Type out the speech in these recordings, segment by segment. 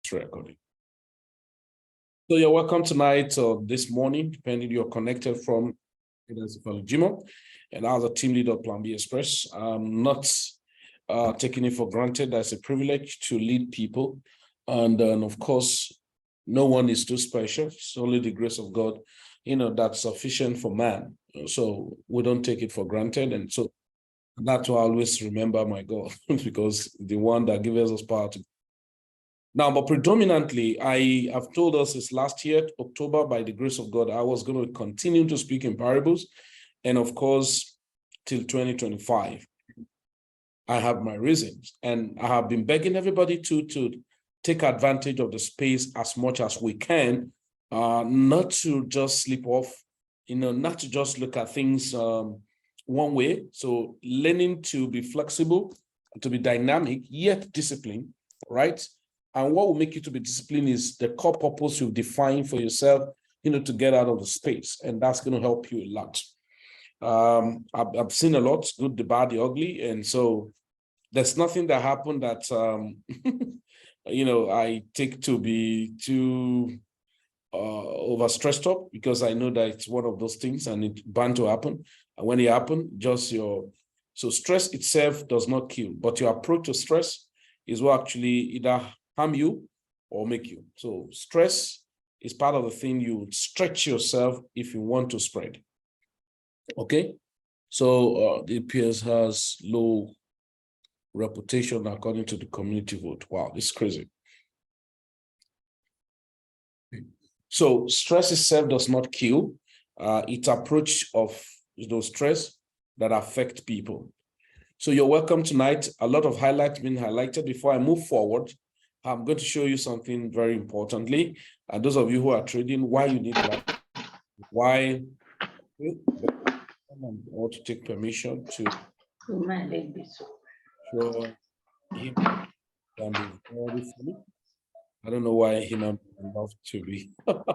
It's recording. So you're welcome tonight or this morning, depending you're connected from. That's Jimo, and as a team leader of PLANB Express, I'm not taking it for granted. That's a privilege to lead people, and of course, no one is too special. It's only the grace of God, that's sufficient for man. So we don't take it for granted, and so that's why I always remember my God, because the one that gives us power to. Now, but predominantly, I have told us this last year, October, by the grace of God, I was going to continue to speak in parables. And of course, till 2025, I have my reasons. And I have been begging everybody to take advantage of the space as much as we can, not to just slip off, not to just look at things one way. So learning to be flexible, to be dynamic, yet disciplined, right? And what will make you to be disciplined is the core purpose you've defined for yourself, to get out of the space. And that's going to help you a lot. I've seen a lot, good, the bad, the ugly. And so there's nothing that happened that, I take to be too overstressed up, because I know that it's one of those things and it's bound to happen. And when it happens, so stress itself does not kill, but your approach to stress is what actually either harm you or make you. So stress is part of the thing you stretch yourself if you want to spread. Okay, so the PS has low reputation according to the community vote. Wow, this is crazy. So stress itself does not kill. It's approach of stress that affect people. So you're welcome tonight. A lot of highlights being highlighted. Before I move forward, I'm going to show you something very importantly. And those of you who are trading, why you need that, why you want to take permission to show him can be very funny. I don't know why human beings love to be like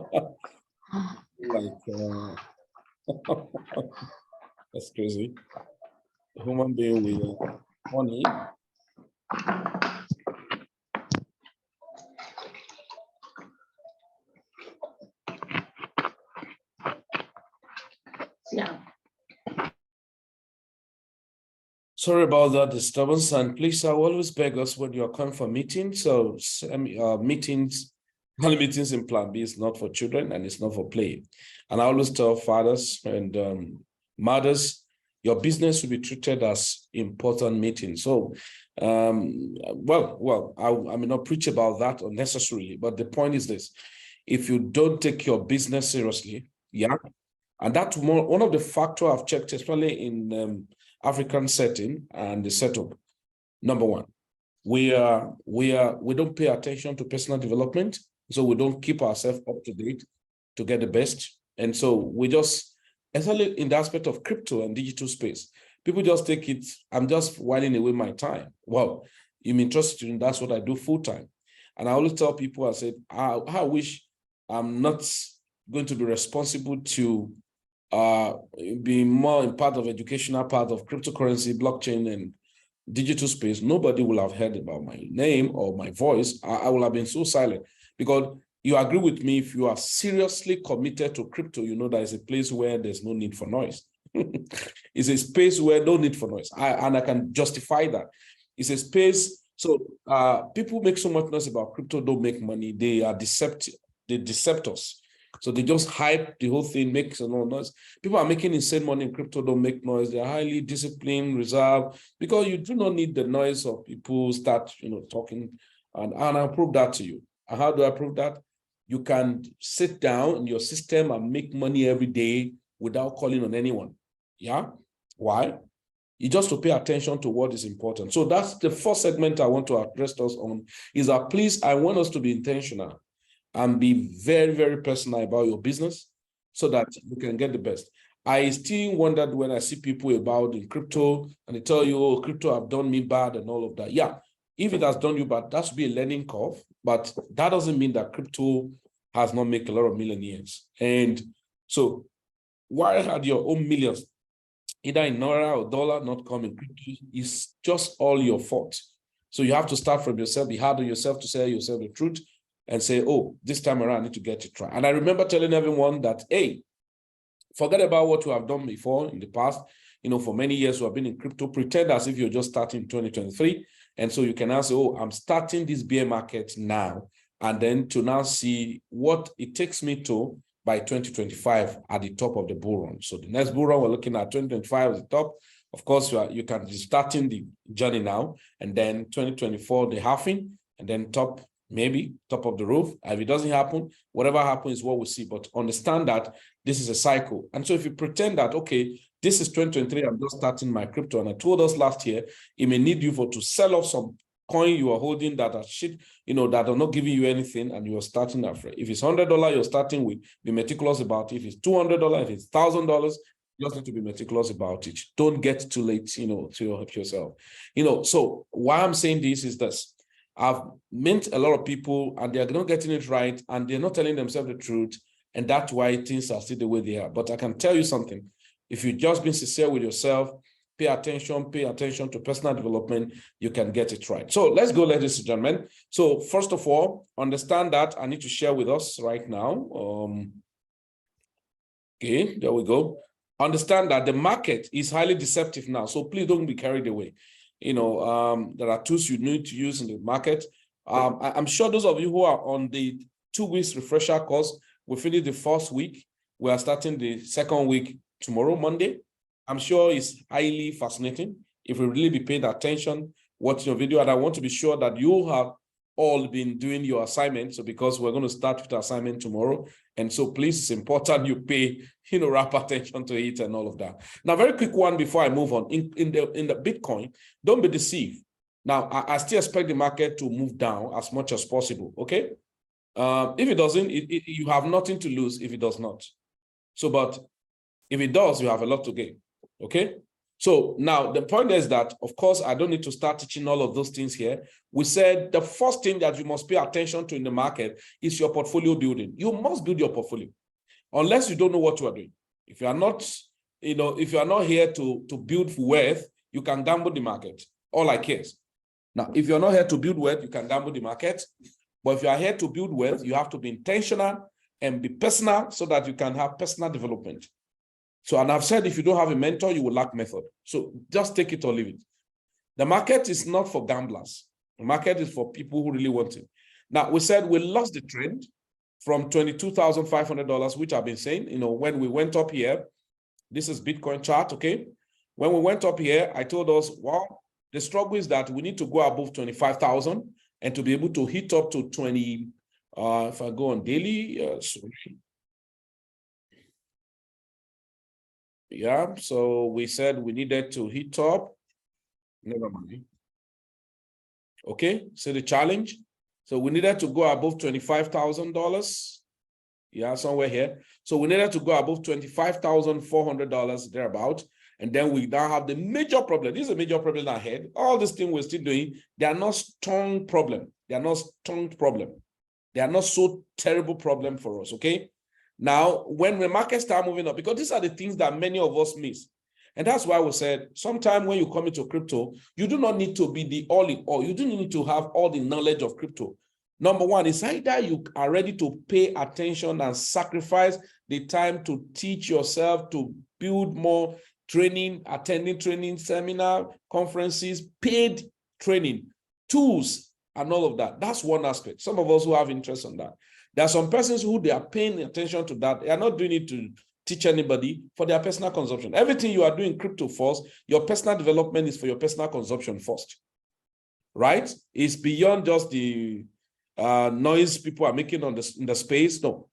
that's crazy. A human being with money. Yeah. Sorry about that disturbance, and please, I always beg us when you are coming for meetings. So meetings in PLANB is not for children and it's not for play. And I always tell fathers and mothers, your business will be treated as important meeting. So, I may not preach about that unnecessarily, but the point is this: if you don't take your business seriously, yeah. And that's one of the factors I've checked, especially in African setting and the setup. Number one, we don't pay attention to personal development, so we don't keep ourselves up to date to get the best. And so we just, especially in the aspect of crypto and digital space, people just take it, I'm just whiling away my time. Well, I'm interested in that's what I do full time. And I always tell people, I said, I wish I'm not going to be responsible to be more in part of educational part of cryptocurrency, blockchain, and digital space. Nobody will have heard about my name or my voice. I will have been so silent, because you agree with me, if you are seriously committed to crypto, you know that is a place where there's no need for noise. It's a space where no need for noise. And I can justify that. It's a space, so people make so much noise about crypto, don't make money. They are deceptive, they deceptors. So they just hype the whole thing, makes a lot of noise. People are making insane money in crypto, don't make noise. They're highly disciplined, reserved, because you do not need the noise of people start, talking. And I prove that to you. And how do I prove that? You can sit down in your system and make money every day without calling on anyone. Yeah? Why? You just to pay attention to what is important. So that's the first segment I want to address us on, is that please, I want us to be intentional and be very, very personal about your business so that you can get the best. I still wondered when I see people about in crypto and they tell you, oh, crypto have done me bad and all of that. Yeah, if it has done you bad, that should be a learning curve, but that doesn't mean that crypto has not made a lot of millionaires. And so why had your own millions, either in Naira or dollar, not come in crypto? It's just all your fault. So you have to start from yourself, be hard on yourself to say yourself the truth, and say, oh, this time around I need to get it right. And I remember telling everyone that, hey, forget about what you have done before in the past. For many years you have been in crypto, pretend as if you're just starting 2023. And so you can now say, oh, I'm starting this bear market now. And then to now see what it takes me to by 2025 at the top of the bull run. So the next bull run, we're looking at 2025 at the top. Of course, you can be starting the journey now, and then 2024, the halving, and then maybe top of the roof. If it doesn't happen, whatever happens is what we see. But understand that this is a cycle. And so if you pretend that, okay, this is 2023, I'm just starting my crypto, and I told us last year, it may need you to sell off some coin you are holding that are shit, that are not giving you anything, and you are starting afresh. If it's $100, you're starting with, be meticulous about it. If it's $200, if it's $1,000, you just need to be meticulous about it. Don't get too late, to help yourself. So why I'm saying this is this. I've met a lot of people and they're not getting it right and they're not telling themselves the truth. And that's why things are still the way they are. But I can tell you something. If you've just been sincere with yourself, pay attention to personal development, you can get it right. So let's go, ladies and gentlemen. So first of all, understand that I need to share with us right now. Okay, there we go. Understand that the market is highly deceptive now. So please don't be carried away. There are tools you need to use in the market. I'm sure those of you who are on the 2 weeks refresher course, we finished the first week. We are starting the second week tomorrow, Monday. I'm sure it's highly fascinating. If you really be paying attention, watching your video, and I want to be sure that you have all been doing your assignment. So because we're going to start with the assignment tomorrow. And so please, it's important you pay, wrap attention to it and all of that. Now, very quick one before I move on. In the Bitcoin, don't be deceived. Now, I still expect the market to move down as much as possible, okay? If it doesn't, you have nothing to lose if it does not. So, but if it does, you have a lot to gain, okay? So now the point is that, of course, I don't need to start teaching all of those things here. We said the first thing that you must pay attention to in the market is your portfolio building. You must build your portfolio, unless you don't know what you are doing. If you are not, if you are not here to build wealth, you can gamble the market. All I care. Now, if you're not here to build wealth, you can gamble the market. But if you are here to build wealth, you have to be intentional and be personal so that you can have personal development. So, and I've said, if you don't have a mentor, you will lack method. So just take it or leave it. The market is not for gamblers. The market is for people who really want it. Now, we said we lost the trend from $22,500, which I've been saying, when we went up here, this is Bitcoin chart, okay? When we went up here, I told us, well, the struggle is that we need to go above 25,000 and to be able to hit up to 20, if I go on daily, sorry. Yeah, so we said we needed to hit up. Never mind. Okay, so the challenge. So we needed to go above $25,000. Yeah, somewhere here. So we needed to go above $25,400 thereabout. And then we now have the major problem. This is a major problem ahead. All this thing we're still doing, they are not strong problem. They are not strong problem. They are not so terrible problem for us, okay? Now, when the market start moving up, because these are the things that many of us miss. And that's why we said, sometime when you come into crypto, you do not need to be the all in all. You do not need to have all the knowledge of crypto. Number one, is either you are ready to pay attention and sacrifice the time to teach yourself, to build more training, attending training, seminar, conferences, paid training, tools, and all of that. That's one aspect. Some of us who have interest on that. There are some persons who they are paying attention to that. They are not doing it to teach anybody, for their personal consumption. Everything you are doing crypto first, your personal development is for your personal consumption first, right? It's beyond just the noise people are making in the space. No.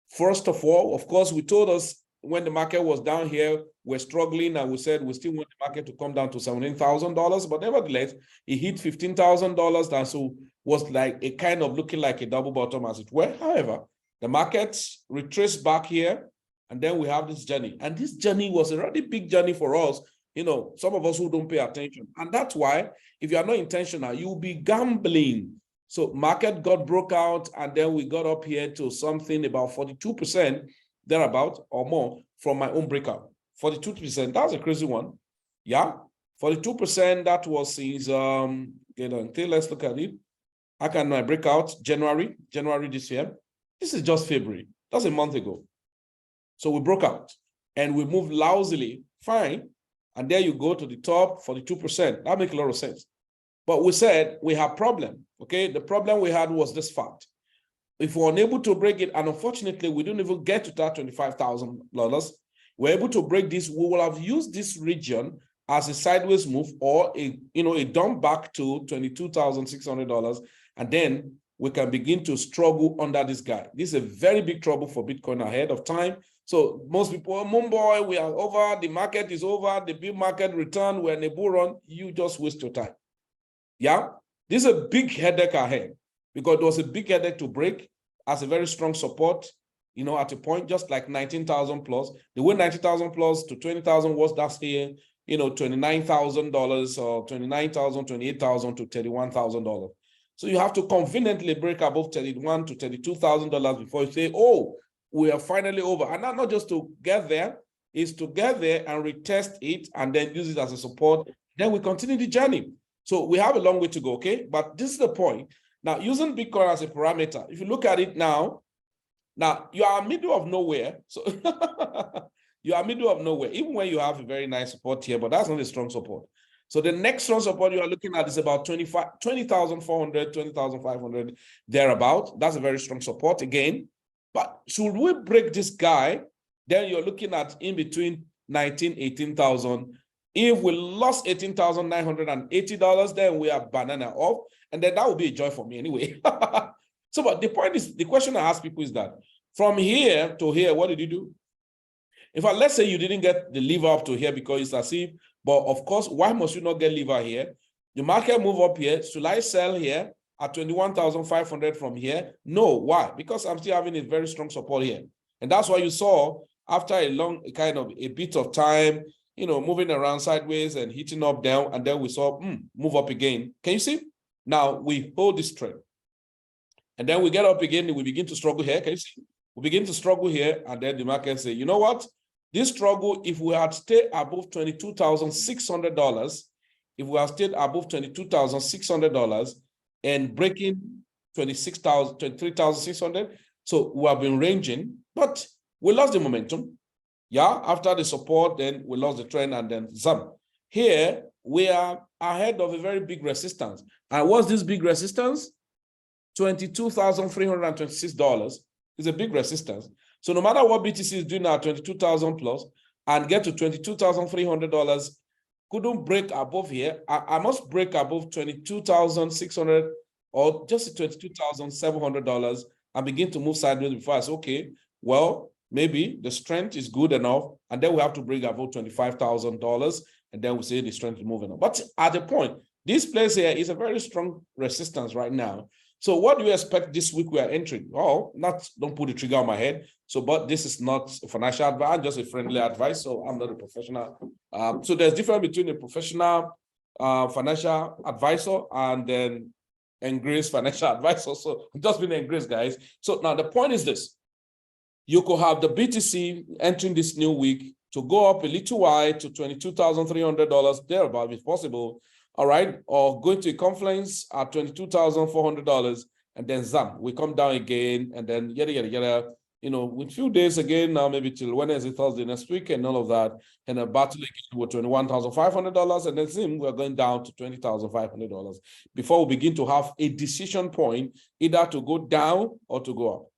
First of all, of course, we told us when the market was down here, we're struggling, and we said we still want the market to come down to $17,000, but nevertheless, it hit $15,000, and so was like a kind of looking like a double bottom as it were. However, the market retraced back here, and then we have this journey. And this journey was a really big journey for us, some of us who don't pay attention. And that's why, if you are not intentional, you'll be gambling. So market got broke out, and then we got up here to something about 42%, thereabout, or more, from my own breakout. 42%, that's a crazy one. Yeah, 42%, that was since, let's look at it. How can I break out? January this year. This is just February. That's a month ago. So we broke out and we moved lousily, fine. And there you go to the top, 42%. That makes a lot of sense. But we said we have problem, okay? The problem we had was this fact. If we're unable to break it, and unfortunately, we didn't even get to that $25,000, we're able to break this, we will have used this region as a sideways move or a dump back to $22,600, and then we can begin to struggle under this guy. This is a very big trouble for Bitcoin ahead of time. So most people, Mumbai, we are over, the market is over, the bull market return, we're in a bull run, you just waste your time. Yeah, this is a big headache ahead because it was a big headache to break as a very strong support, at a point just like 19,000 plus. The way 19,000 plus to 20,000 was, that's here, $29,000 or 29,000, 28,000 to $31,000. So you have to conveniently break above $31,000 to $32,000 before you say, oh, we are finally over. And not just to get there, is to get there and retest it and then use it as a support. Then we continue the journey. So we have a long way to go, okay? But this is the point. Now, using Bitcoin as a parameter, if you look at it now you are middle of nowhere. So you are middle of nowhere, even when you have a very nice support here, but that's not a strong support. So the next strong support you are looking at is about 20,400, 20,500, thereabout. That's a very strong support again. But should we break this guy, then you're looking at in between 19,000, 18,000. If we lost $18,980, then we are banana off. And then that would be a joy for me anyway. So, but the point is, the question I ask people is that from here to here, what did you do? In fact, let's say you didn't get the lever up to here because it's as if, but of course, why must you not get lever here? The market move up here. Should I sell here at 21,500 from here? No, why? Because I'm still having a very strong support here. And that's why you saw after a long kind of a bit of time, moving around sideways and hitting up down, and then we saw move up again. Can you see? Now we hold this trend. And then we get up again, and we begin to struggle here. Can you see? We begin to struggle here, and then the market say, you know what? This struggle, if we had stayed above $22,600, if we had stayed above $22,600 and breaking 23,600, so we have been ranging, but we lost the momentum. Yeah, after the support, then we lost the trend, and then some. Here, we are ahead of a very big resistance. And what's this big resistance? $22,326 is a big resistance. So no matter what BTC is doing now, 22,000 plus, and get to $22,300, couldn't break above here. I must break above 22,600 or just $22,700 and begin to move sideways before I say, okay, well, maybe the strength is good enough, and then we have to break above $25,000, and then we say the strength is moving on. But at the point, this place here is a very strong resistance right now. So what do you expect this week we are entering? Oh, don't put the trigger on my head. So, but this is not a financial advice, just a friendly advice. So I'm not a professional. So there's difference between a professional financial advisor and then engraced financial advisor. So just being engraced, guys. So now the point is this. You could have the BTC entering this new week to go up a little wide to $22,300 thereabout if possible. All right, or going to a conference at $22,400, and then zam, we come down again, and then yada yada yada. With few days again now, maybe till Wednesday, Thursday next week, and all of that, and a battle again with $21,500, and then zim, we're going down to $20,500 before we begin to have a decision point, either to go down or to go up.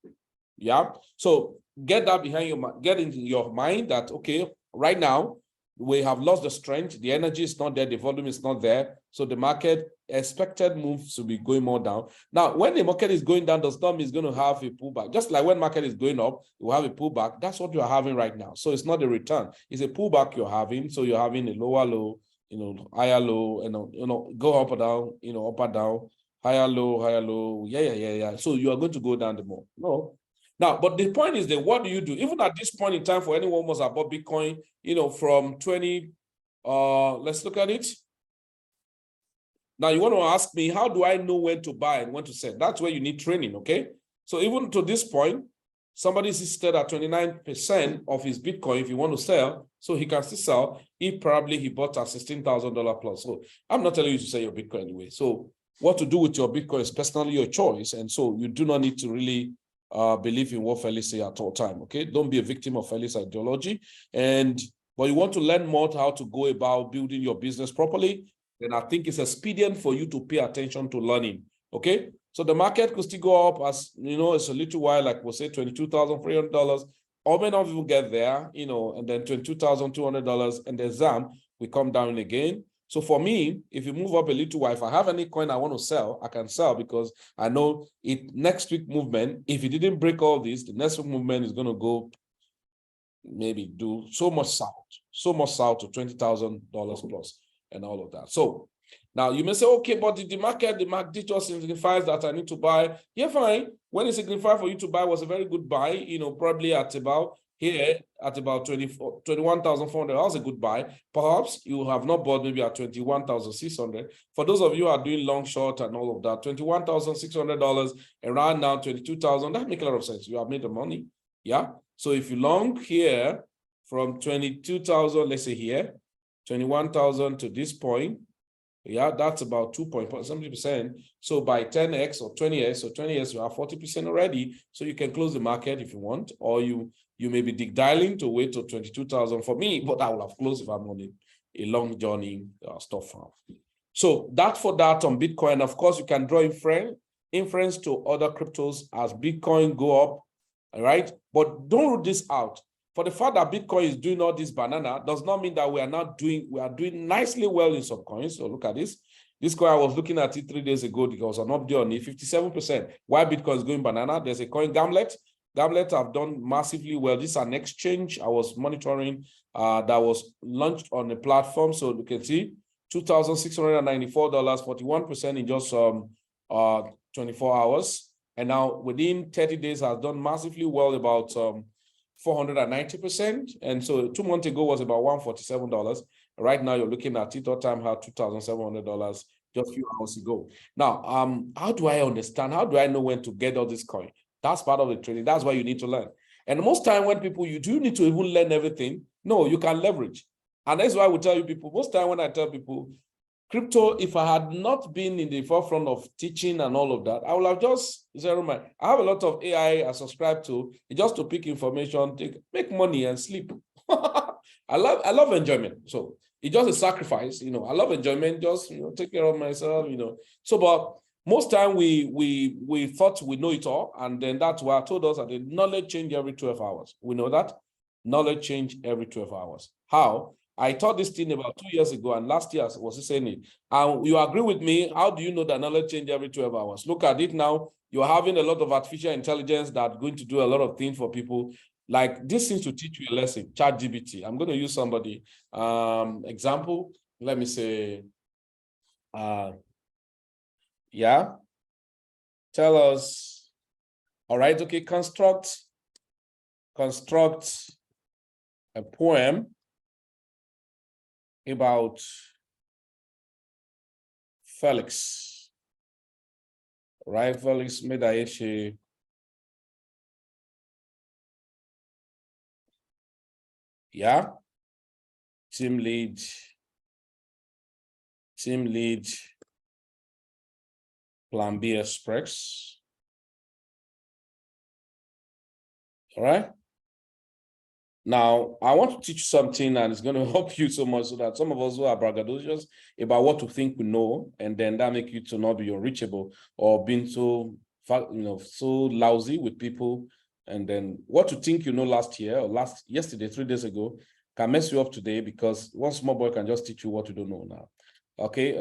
Yeah, so get that behind your mind, get into your mind that okay, right now, we have lost the strength, the energy is not there, the volume is not there. So the market expected moves to be going more down. Now, when the market is going down, the storm is going to have a pullback. Just like when market is going up, you will have a pullback. That's what you're having right now. So it's not a return. It's a pullback you're having. So you're having a lower low, higher low, go up or down, up or down, higher low. Yeah. So you are going to go down the more. No. Now, but the point is that what do you do? Even at this point in time, for anyone who was about Bitcoin, from 20, let's look at it. Now, you want to ask me, how do I know when to buy and when to sell? That's where you need training, okay? So even to this point, somebody is still at 29% of his Bitcoin if you want to sell, so he can still sell if probably he bought at $16,000 plus. So I'm not telling you to sell your Bitcoin anyway. So what to do with your Bitcoin is personally your choice. And so you do not need to really believe in what Felix say at all time, okay? Don't be a victim of Felix ideology. But you want to learn more how to go about building your business properly, then I think it's expedient for you to pay attention to learning, okay? So the market could still go up as, it's a little while, like we'll say $22,300, or may not even get there, and then $22,200, and the ZAM will come down again. So for me, if you move up a little while, if I have any coin I want to sell, I can sell because I know it next week movement, if it didn't break all this, the next week movement is going to go maybe do so much south to $20,000 plus and all of that. So now you may say, okay, but the market just signifies that I need to buy. Yeah, fine. When it signified for you to buy was a very good buy, probably at about here at about 21,400. That was a good buy. Perhaps you have not bought maybe at 21,600. For those of you who are doing long, short, and all of that, $21,600 around now 22,000. That makes a lot of sense. You have made the money. Yeah. So if you long here from 22,000, let's say here, 21,000 to this point, yeah, that's about 2.70%. So by 10x or 20x or 20x, you have 40% already. So you can close the market if you want, or you may be dialing to wait till 22,000 for me, but I will have closed if I'm on a long journey stuff. So that for that on Bitcoin. Of course, you can draw inference to other cryptos as Bitcoin go up, all right? But don't rule this out. For the fact that Bitcoin is doing all this banana does not mean that we are doing nicely well in some coins. So look at this. This coin, I was looking at it 3 days ago because an update on it, 57%. Why Bitcoin is going banana? There's a coin, Gamblet. Gamblet have done massively well. This is an exchange I was monitoring that was launched on the platform. So you can see $2,694, 41% in just 24 hours. And now within 30 days has done massively well, about 490%. And so 2 months ago was about $147. Right now you're looking at it all-time high, $2,700 just a few hours ago. Now, how do I understand? How do I know when to get all this coin? That's part of the trading. That's why you need to learn. And most time when people, you do need to even learn everything. No, you can leverage. And that's why I would tell you people, most time when I tell people, crypto, if I had not been in the forefront of teaching and all of that, I would have just zero mind. I have a lot of AI I subscribe to just to pick information, make money and sleep. I love enjoyment. So it's just a sacrifice, I love enjoyment, just take care of myself, So but most time we thought we know it all, and then that's why I told us that the knowledge change every 12 hours. We know that knowledge change every 12 hours. How? I taught this thing about 2 years ago, and last year I was saying it. And you agree with me? How do you know that knowledge change every 12 hours? Look at it now. You're having a lot of artificial intelligence that's going to do a lot of things for people. Like this seems to teach you a lesson. ChatGPT. I'm going to use somebody example. Let me say, yeah. Tell us. All right. Okay. Construct a poem about Felix, right? Felix Medaichi. Yeah. Team lead, PLANB Express. All right. Now, I want to teach you something, and it's going to help you so much so that some of us who are braggadocious about what to think we know, and then that make you to not be unreachable or being so, so lousy with people. And then what to think you know last year or yesterday, 3 days ago, can mess you up today because one small boy can just teach you what you don't know now. Okay.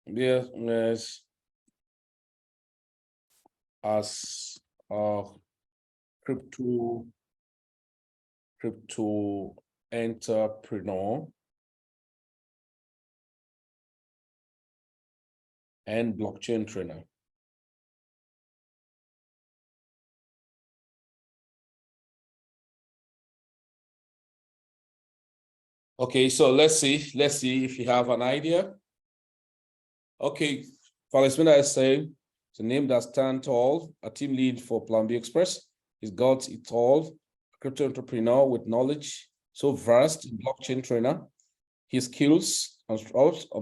Yes. As crypto entrepreneur and blockchain trainer. Okay, so let's see if you have an idea. Okay, Felix Medaichi, it's a name that stands tall, a team lead for PLANB Express. He's got it all. Crypto entrepreneur with knowledge, so versed in blockchain trainer. His skills on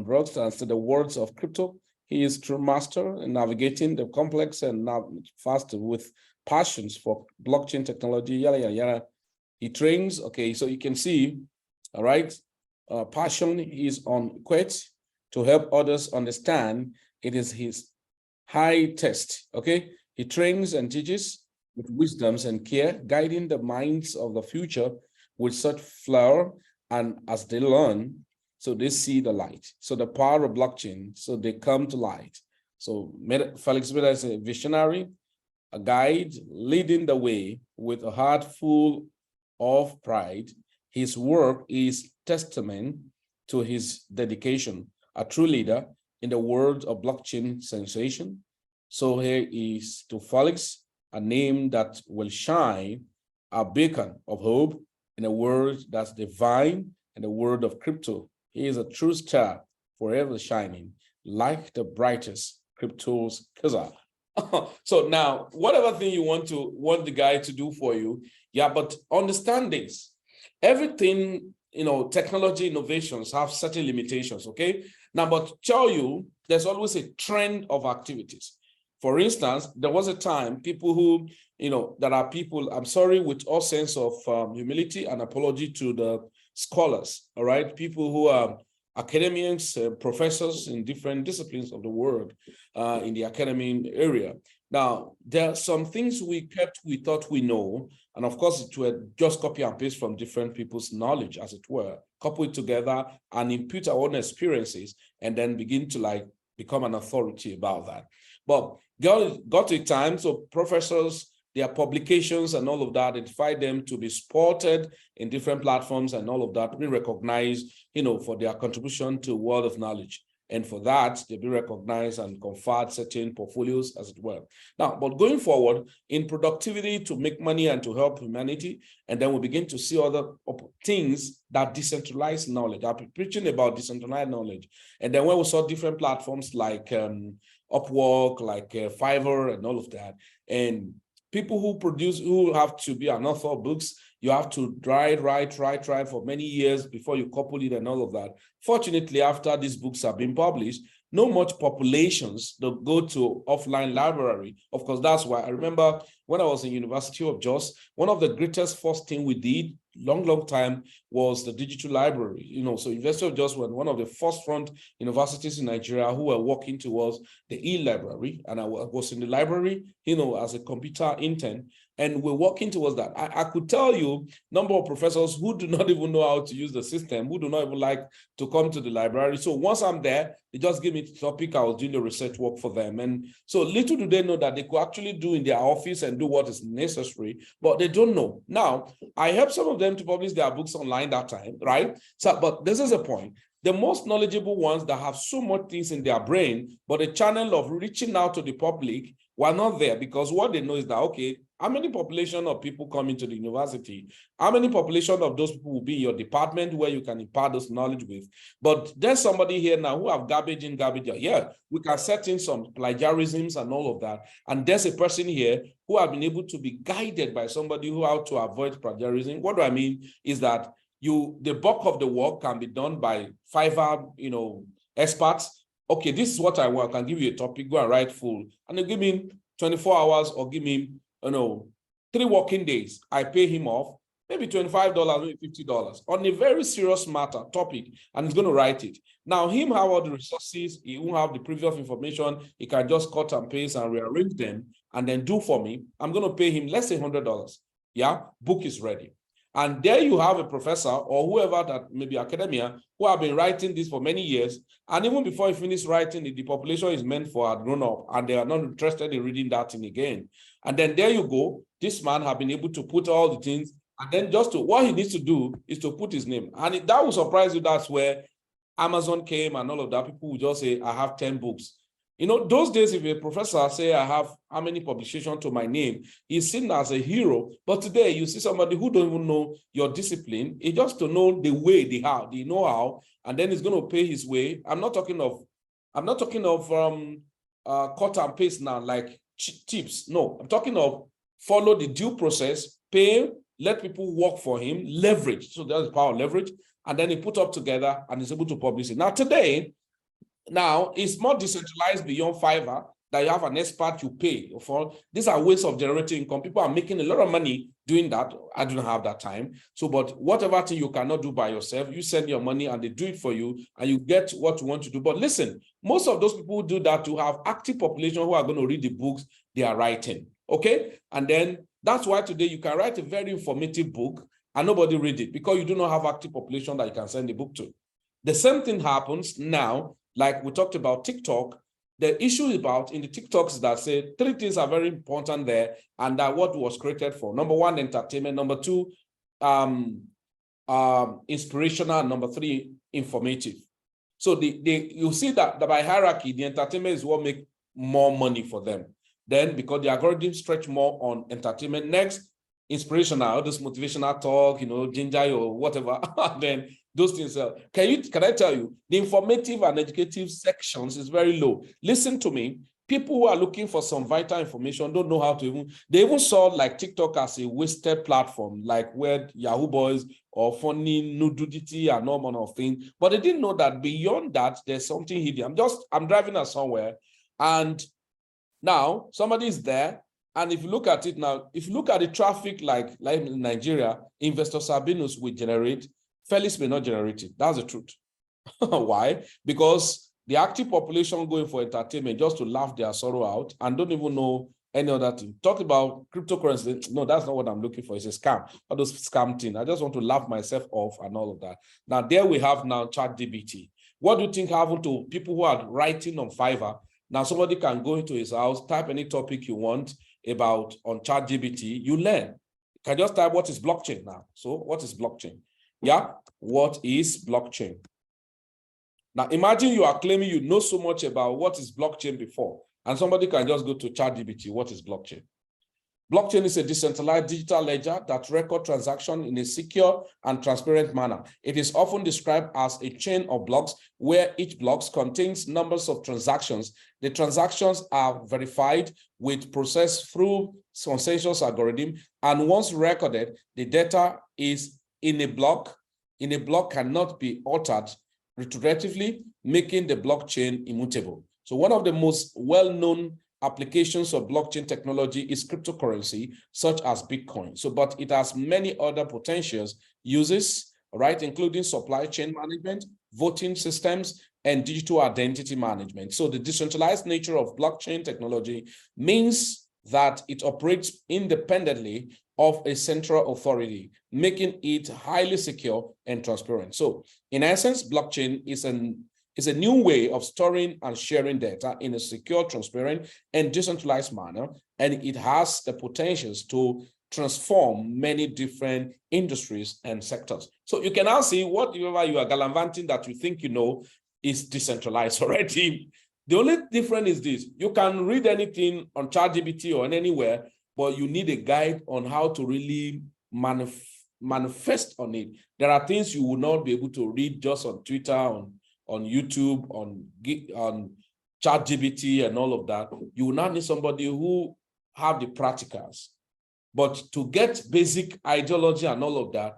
drugs and to the words of crypto. He is true master in navigating the complex and fast with passions for blockchain technology, yada, yada, yada. He trains, okay, so you can see, all right, passion is on quest to help others understand. It is his high test, okay? He trains and teaches with wisdoms and care, guiding the minds of the future with such flower, and as they learn, so they see the light. So the power of blockchain, so they come to light. So Felix Meta is a visionary, a guide leading the way with a heart full of pride. His work is testament to his dedication, a true leader in the world of blockchain sensation. So here is to Felix, a name that will shine, a beacon of hope in a world that's divine, in the world of crypto. He is a true star, forever shining, like the brightest crypto's kazar. So now, whatever thing you want the guy to do for you, yeah, but understand this. Everything, technology innovations have certain limitations, okay? Now, but tell you, there's always a trend of activities. For instance, there was a time people who, there are people, I'm sorry, with all sense of humility and apology to the scholars, all right? People who are academics, professors in different disciplines of the world in the academic area. Now, there are some things we thought we know, and of course, it were just copy and paste from different people's knowledge, as it were, couple it together and impute our own experiences, and then begin to become an authority about that. But got to a time, so professors, their publications and all of that, identify them to be spotted in different platforms and all of that, be recognized, for their contribution to world of knowledge. And for that, they'll be recognized and conferred certain portfolios, as it were. Now, but going forward, in productivity to make money and to help humanity, and then we begin to see other things that decentralized knowledge. I've been preaching about decentralized knowledge. And then when we saw different platforms like Upwork, like Fiverr and all of that, and people who have to be an author of books, you have to write for many years before you couple it and all of that. Fortunately, after these books have been published, no much populations that go to offline library. Of course, that's why I remember when I was in University of Jos, one of the greatest first thing we did long time was the digital library. So University of Jos was one of the first front universities in Nigeria who were working towards the e-library, and I was in the library, as a computer intern, and we're working towards that. I could tell you number of professors who do not even know how to use the system, who do not even like to come to the library. So once I'm there, they just give me the topic, I was doing the research work for them. And so little do they know that they could actually do in their office and do what is necessary, but they don't know. Now, I helped some of them to publish their books online that time, right? So, but this is a point. The most knowledgeable ones that have so much things in their brain, but the channel of reaching out to the public were not there, because what they know is that, okay, how many population of people come into the university? How many population of those people will be in your department where you can impart this knowledge with? But there's somebody here now who have garbage in, garbage out. Yeah, we can set in some plagiarisms and all of that. And there's a person here who have been able to be guided by somebody who how to avoid plagiarism. What do I mean is that the bulk of the work can be done by Fiverr, experts. Okay, this is what I want. I can give you a topic, go and write full. And they give me 24 hours or give me 3 working days. I pay him off, maybe $25, maybe $50 on a very serious matter topic, and he's going to write it. Now, him have all the resources, he won't have the previous information, he can just cut and paste and rearrange them and then do for me. I'm going to pay him, let's say $100. Yeah, book is ready. And there you have a professor or whoever that may be academia who have been writing this for many years. And even before he finished writing it, the population is meant for a grown-up and they are not interested in reading that thing again. And then there you go. This man have been able to put all the things, and then what he needs to do is to put his name. And that will surprise you. That's where Amazon came and all of that. People will just say, I have 10 books. Those days, if a professor say, I have how many publications to my name, he's seen as a hero. But today, you see somebody who don't even know your discipline. It's just to know the way, the know-how, and then he's going to pay his way. I'm not talking of cut and paste now, like tips. No, I'm talking of follow the due process, pay, let people work for him, leverage. So that's the power of leverage. And then he put up together and is able to publish it. Now, today, Now, it's more decentralized beyond Fiverr, that you have an expert you pay for. These are ways of generating income. People are making a lot of money doing that. I don't have that time. So, but whatever thing you cannot do by yourself, you send your money and they do it for you and you get what you want to do. But listen, most of those people who do that to have active population who are going to read the books they are writing. Okay. And then that's why today you can write a very informative book and nobody read it because you do not have active population that you can send the book to. The same thing happens now, like we talked about TikTok. The issue about in the TikToks that say three things are very important there, and that what was created for. Number one, entertainment. Number two, inspirational. And number three, informative. So you see that by hierarchy, the entertainment is what make more money for them. Then because the algorithm stretch more on entertainment. Next, inspirational, this motivational talk, ginger or whatever. Then those things. Can I tell you, the informative and educative sections is very low. Listen to me. People who are looking for some vital information don't know how to they even saw like TikTok as a wasted platform, like where Yahoo Boys or funny nudity and all manner of things. But they didn't know that beyond that, there's something hidden. I'm driving us somewhere, and now somebody is there. And if you look at it now, if you look at the traffic, like in Nigeria, Investor Sabinus will generate, Felix may not generate it. That's the truth. Why? Because the active population going for entertainment just to laugh their sorrow out and don't even know any other thing. Talk about cryptocurrency. No, that's not what I'm looking for. It's a scam. All those scam things. I just want to laugh myself off and all of that. Now, there we have now ChatGPT. What do you think happened to people who are writing on Fiverr? Now, somebody can go into his house, type any topic you want about on ChatGPT. You learn. You can just type what is blockchain now. So what is blockchain? Yeah, what is blockchain? Now, imagine you are claiming you know so much about what is blockchain before, and somebody can just go to ChatGPT, what is blockchain? Blockchain is a decentralized digital ledger that records transactions in a secure and transparent manner. It is often described as a chain of blocks where each block contains numbers of transactions. The transactions are verified with processed through consensus algorithm, and once recorded, the data is in a block cannot be altered retroactively, making the blockchain immutable. So one of the most well-known applications of blockchain technology is cryptocurrency, such as Bitcoin. So, but it has many other potential uses, right, including supply chain management, voting systems, and digital identity management. So the decentralized nature of blockchain technology means that it operates independently of a central authority, making it highly secure and transparent. So in essence, blockchain is a new way of storing and sharing data in a secure, transparent, and decentralized manner, and it has the potentials to transform many different industries and sectors. So you can now see whatever you are gallivanting that you think you know is decentralized already. The only difference is this: you can read anything on ChatGPT or anywhere, but you need a guide on how to really manifest on it. There are things you will not be able to read just on Twitter, on YouTube, on ChatGPT and all of that. You will not need somebody who have the practicals. But to get basic ideology and all of that,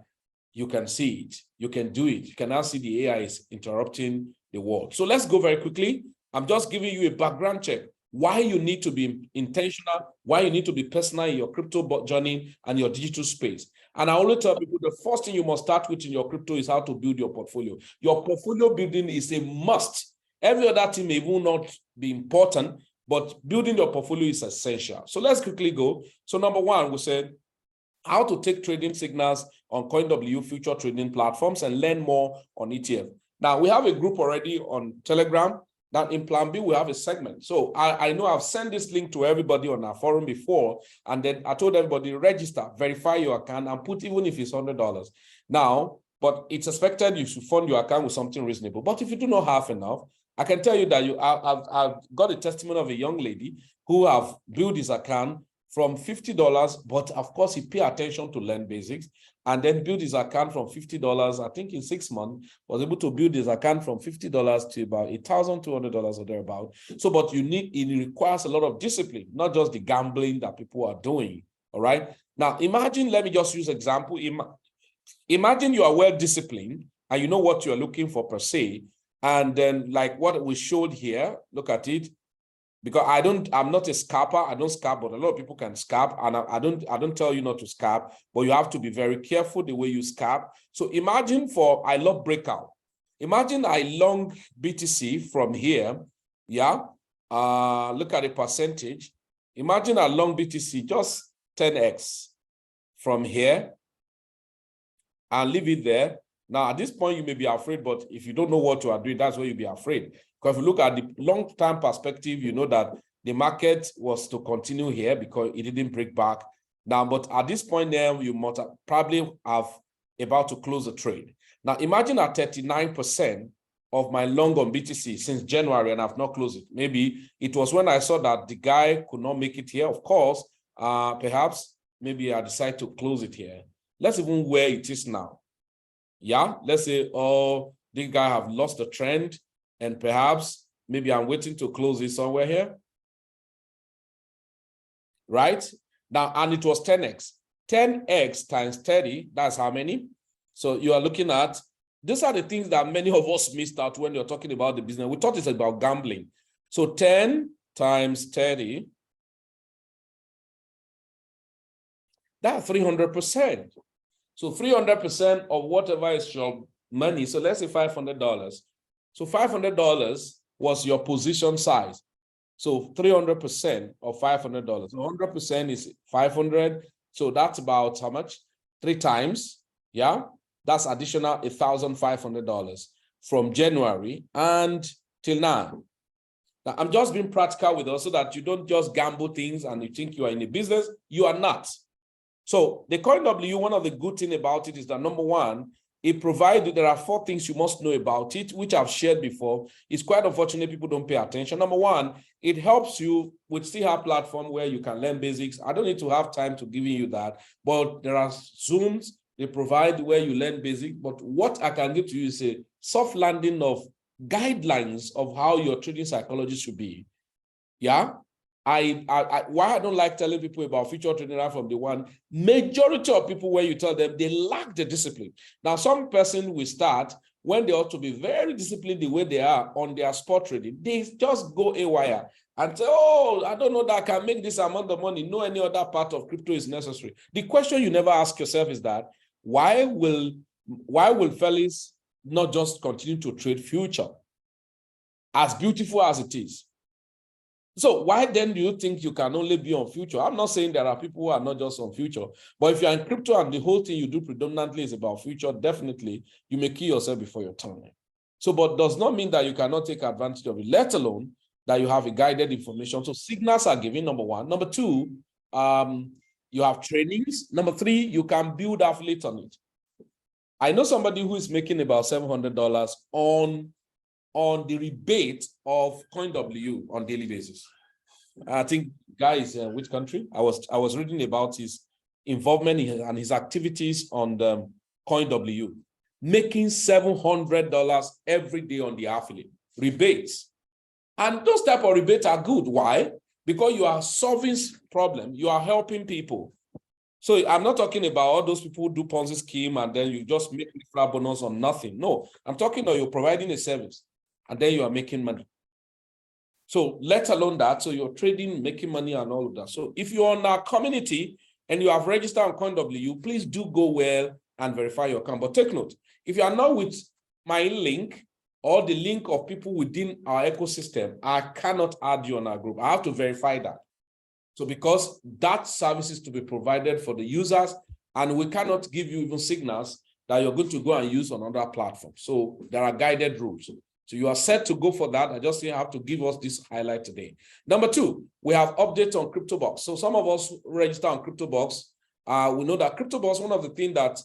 you can see it. You can do it. You can now see the AI is interrupting the world. So let's go very quickly. I'm just giving you a background check. Why you need to be intentional, why you need to be personal in your crypto journey and your digital space. And I always tell people the first thing you must start with in your crypto is how to build your portfolio. Your portfolio building is a must. Every other thing may even not be important, but building your portfolio is essential. So let's quickly go. So number one, we said how to take trading signals on COINW future trading platforms and learn more on ETF. Now we have a group already on Telegram. Now in Plan B, we have a segment. So I know I've sent this link to everybody on our forum before, and then I told everybody, register, verify your account, and put even if it's $100. Now, but it's expected you should fund your account with something reasonable. But if you do not have enough, I can tell you that I've got a testimony of a young lady who have built his account from $50, but of course he pay attention to learn basics, and then build his account from $50. I think in 6 months was able to build his account from $50 to about $1,200 or thereabout. So, but it requires a lot of discipline, not just the gambling that people are doing. All right. Now, imagine, let me just use example. Imagine you are well disciplined and you know what you are looking for per se, And then like what we showed here, look at it. Because I'm not a scalper, I don't scalp, but a lot of people can scalp, and I don't tell you not to scalp, but you have to be very careful the way you scalp. So imagine I love breakout. Imagine I long BTC from here, yeah. Look at the percentage. Imagine a long BTC, just 10x from here, and leave it there. Now, at this point, you may be afraid, but if you don't know what you are doing, that's where you'll be afraid. Because if you look at the long-term perspective, you know that the market was to continue here because it didn't break back. Now, but at this point now, you must probably have about to close the trade. Now, imagine at 39% of my long on BTC since January, and I've not closed it. Maybe it was when I saw that the guy could not make it here. Of course, perhaps maybe I decide to close it here. Let's even where it is now. Yeah, let's say, oh, this guy have lost the trend, and perhaps maybe I'm waiting to close it somewhere here. Right? Now, and it was 10x. 10x times 30, that's how many? So you are looking at, these are the things that many of us missed out when you're talking about the business. We thought it's about gambling. So 10 times 30, that's 300%. So 300% of whatever is your money. So let's say $500. So $500 was your position size. So 300% of $500. So 100% is 500. So that's about how much? 3 times. Yeah, that's additional $1,500 from January and till now. Now, I'm just being practical with us so that you don't just gamble things and you think you are in a business. You are not. So the COINW, one of the good things about it is that number one, it provides, there are 4 things you must know about it, which I've shared before. It's quite unfortunate people don't pay attention. Number one, it helps you with still have platform where you can learn basics. I don't need to have time to giving you that, but there are Zooms they provide where you learn basics. But what I can give to you is a soft landing of guidelines of how your trading psychology should be. Yeah. Why I don't like telling people about future trading right from the one, majority of people, when you tell them, they lack the discipline. Now, some person will start when they ought to be very disciplined the way they are on their spot trading. They just go haywire and say, oh, I don't know that I can make this amount of money. No, any other part of crypto is necessary. The question you never ask yourself is that, why will fellas not just continue to trade future? As beautiful as it is. So why then do you think you can only be on future? I'm not saying there are people who are not just on future, but if you're in crypto and the whole thing you do predominantly is about future, definitely you may kill yourself before your time. So, but does not mean that you cannot take advantage of it, let alone that you have a guided information. So signals are given, number one. Number two, you have trainings. Number three, you can build affiliate on it. I know somebody who is making about $700 on the rebate of COINW on daily basis. I think, guys, which country? I was reading about his involvement and his activities on the COINW, making $700 every day on the affiliate rebates. And those type of rebates are good. Why? Because you are solving problem, you are helping people. So I'm not talking about all those people who do Ponzi scheme and then you just make a flat bonus on nothing. No, I'm talking about you're providing a service and then you are making money. So let alone that, so you're trading, making money and all of that. So if you're on our community and you have registered on COINW, please do go well and verify your account. But take note, if you are not with my link or the link of people within our ecosystem, I cannot add you on our group. I have to verify that. So because that service is to be provided for the users, and we cannot give you even signals that you're going to go and use on other platforms. So there are guided rules. So you are set to go for that. I just have to give us this highlight today. Number two, we have updates on CryptoBox. So some of us register on CryptoBox. We know that CryptoBox, one of the things that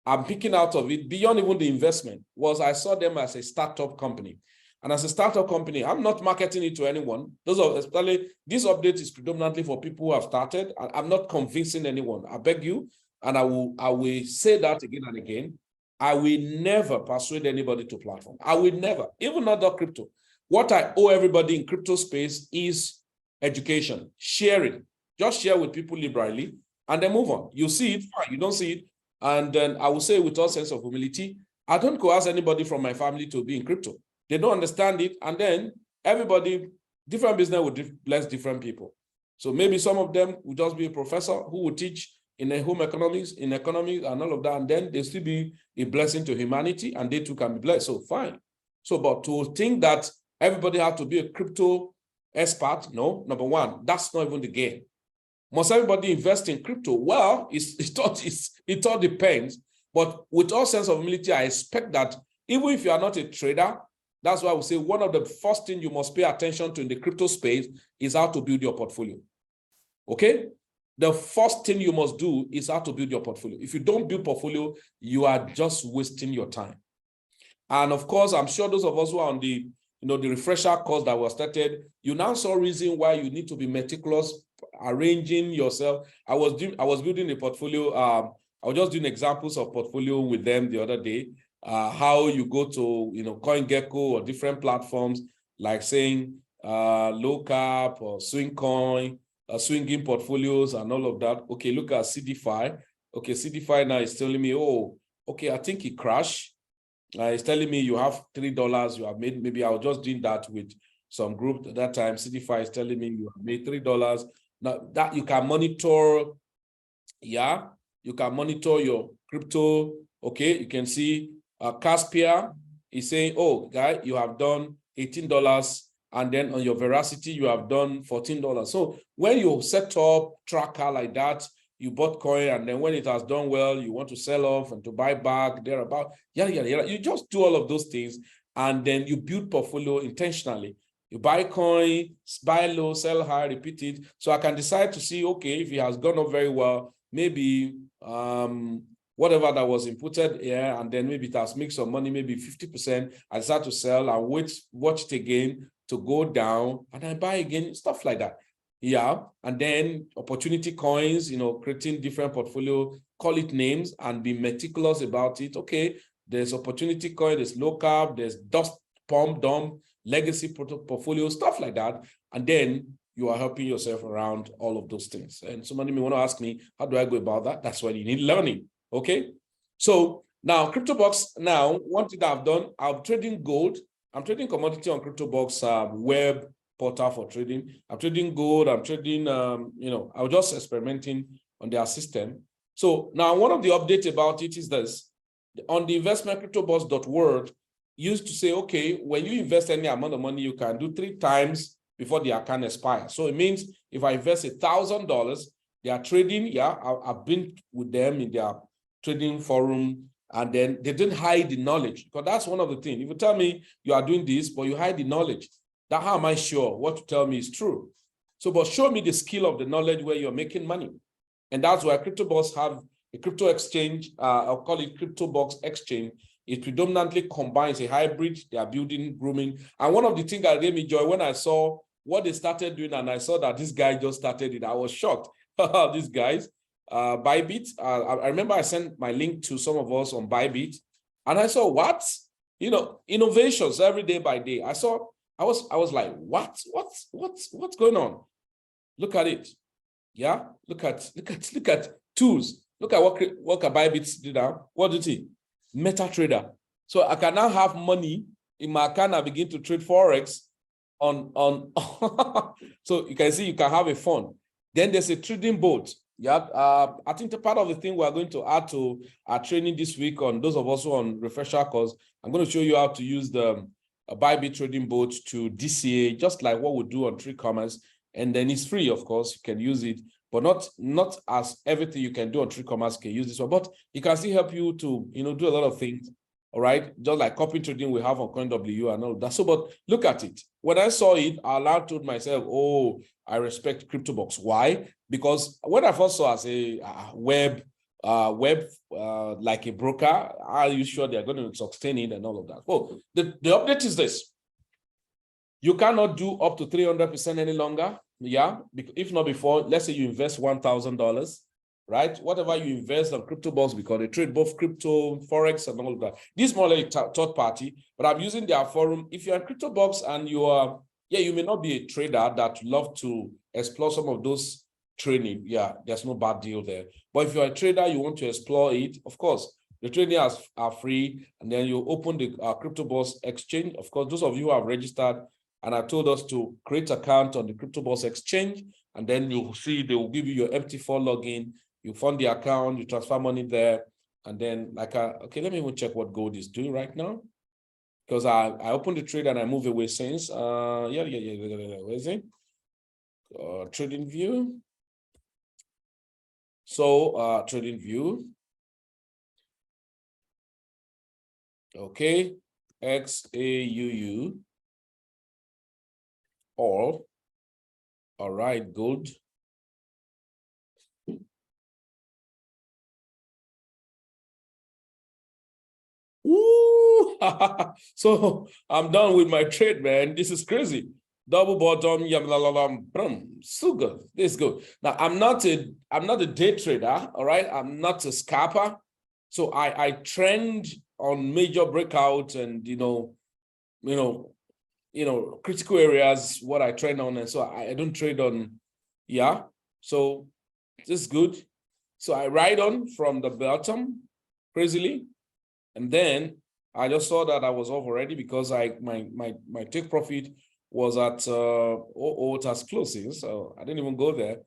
I'm picking out of it, beyond even the investment, was I saw them as a startup company. And as a startup company, I'm not marketing it to anyone. Those are especially this update is predominantly for people who have started. I'm not convincing anyone. I beg you, and I will say that again and again. I will never persuade anybody to platform. I will never, even other crypto. What I owe everybody in crypto space is education, sharing. Just share with people liberally, and then move on. You see it, fine. You don't see it, and then I will say with all sense of humility, I don't coerce anybody from my family to be in crypto. They don't understand it. And then everybody, different business will bless different people. So maybe some of them will just be a professor who will teach in a home economics, in economics and all of that. And then they still be a blessing to humanity and they too can be blessed. So fine. So, but to think that everybody has to be a crypto expert, no, number one, that's not even the game. Must everybody invest in crypto? Well, it all depends. But with all sense of humility, I expect that even if you are not a trader, that's why I would say one of the first things you must pay attention to in the crypto space is how to build your portfolio. Okay? The first thing you must do is how to build your portfolio. If you don't build portfolio, you are just wasting your time. And of course, I'm sure those of us who are on the the refresher course that was started, you now saw reason why you need to be meticulous, arranging yourself. I was building a portfolio. I was just doing examples of portfolio with them the other day. How you go to CoinGecko or different platforms like saying low cap or swing coin, swinging portfolios and all of that. Okay, look at CDFI. Okay, CDFI now is telling me, oh, okay, I think it crashed. It's telling me you have $3 you have made. Maybe I was just doing that with some group at that time. CDFI is telling me you have made $3. Now that you can monitor, yeah, you can monitor your crypto. Okay, you can see Caspia is saying, oh, guy, you have done $18, and then on your Veracity you have done $14. So when you set up tracker like that, you bought coin, and then when it has done well, you want to sell off and to buy back, thereabout, yada, yada, yada. You just do all of those things, and then you build portfolio intentionally. You buy coin, buy low, sell high, repeat it. So I can decide to see, okay, if it has gone up very well, maybe whatever that was inputted here, and then maybe it has made some money, maybe 50%, I decide to sell and watch it again to go down, and I buy again, stuff like that. Yeah, and then opportunity coins, creating different portfolio, call it names and be meticulous about it. Okay, there's opportunity coin, there's low cap, there's dust pump, dump, legacy portfolio, stuff like that. And then you are helping yourself around all of those things. And somebody may want to ask me, how do I go about that? That's why you need learning. Okay, so now CryptoBox, now one thing that I've done, I'm trading gold. I'm trading commodity on CryptoBox web portal for trading. I'm trading gold. I'm trading, I was just experimenting on their system. So now one of the updates about it is this. On the investmentcryptobox.world, used to say, okay, when you invest any amount of money, you can do 3 times before the account expires. So it means if I invest $1,000, they are trading. Yeah, I've been with them in their trading forum, and then they didn't hide the knowledge, because that's one of the things. If you tell me you are doing this, but you hide the knowledge, that how am I sure what you tell me is true? So, but show me the skill of the knowledge where you're making money. And that's why CryptoBox have a crypto exchange, I'll call it CryptoBox Exchange. It predominantly combines a hybrid, they are building, grooming. And one of the things that gave me joy when I saw what they started doing, and I saw that this guy just started it, I was shocked. These guys, Bybit, I remember I sent my link to some of us on Bybit, and I saw what? Innovations every day by day. I was like, what's going on? Look at it. Yeah, look at tools. Look at what can Bybit do now. What did he? MetaTrader. So I can now have money in my account and begin to trade Forex on so you can see you can have a fund. Then there's a trading boat. Yeah, I think the part of the thing we are going to add to our training this week on those of us who are on refresher course, I'm going to show you how to use the Bybit trading boat to DCA, just like what we do on TreeCommerce. And then it's free, of course, you can use it, but not as everything you can do on TreeCommerce can use this one, but it can still help you to, do a lot of things, all right? Just like copy trading we have on COINW and all of that. So, but look at it. When I saw it, I aloud told myself, oh, I respect CryptoBox. Why? Because when I first saw as a web like a broker, are you sure they're going to sustain it and all of that? Oh, the update is this. You cannot do up to 300% any longer. Yeah, if not before, let's say you invest $1,000, right? Whatever you invest on CryptoBox, because they trade both crypto, Forex, and all of that. This is more like third party, but I'm using their forum. If you're in CryptoBox and you are, you may not be a trader that love to explore some of those training. Yeah, there's no bad deal there. But if you're a trader, you want to explore it, of course, The trading are free, and then you open the CryptoBox exchange. Of course, those of you who have registered and have told us to create account on the CryptoBox exchange, and then you'll see they will give you your MT4 login. You fund the account, you transfer money there, and then okay, let me even check what gold is doing right now, because I opened the trade and I moved away since. Where is it? Trading view. So trading view. Okay, XAUU. All right, good. Ooh, so I'm done with my trade, man. This is crazy. Double bottom, so good. This is good. Now I'm not a day trader, all right. I'm not a scalper, so I trend on major breakouts and critical areas. What I trend on, and so I don't trade on. Yeah, so this is good. So I ride on from the bottom, crazily. And then I just saw that I was off already because my take profit was at it has closing, so I didn't even go there.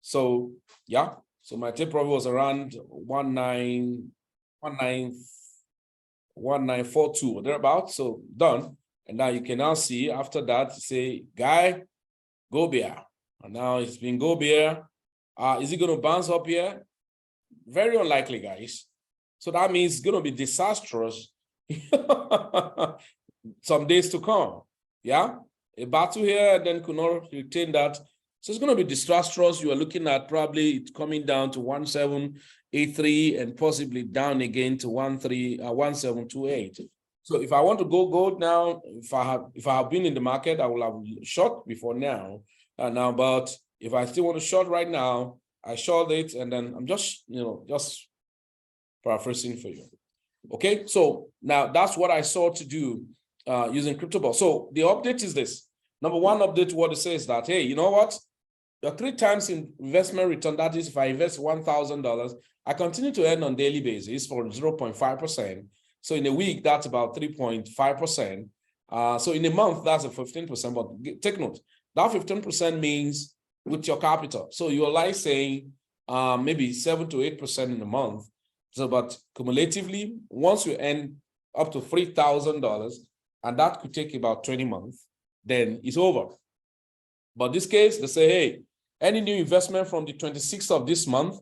So yeah, so my take profit was around 1942 or thereabouts. So done. And now you can now see after that say, guy, go bear. And now it's been go bear. Is it going to bounce up here? Very unlikely, guys. So that means it's going to be disastrous some days to come. Yeah, a battle here, and then could not retain that. So it's going to be disastrous. You are looking at probably it coming down to 1783 and possibly down again to 1728. So if I want to go gold now, if I have been in the market, I will have short before now. But if I still want to short right now, I short it, and then I'm just paraphrasing for you. Okay, so now that's what I saw to do using CryptoBox. So the update is this. Number one update, what it says that, hey, you know what? The 3 times investment return, that is if I invest $1,000, I continue to earn on daily basis for 0.5%. So in a week, that's about 3.5%. So in a month, that's a 15%. But take note, that 15% means with your capital. So you're like saying maybe 7 to 8% in a month. So, but cumulatively, once you earn up to $3,000, and that could take about 20 months, then it's over. But this case, they say, hey, any new investment from the 26th of this month,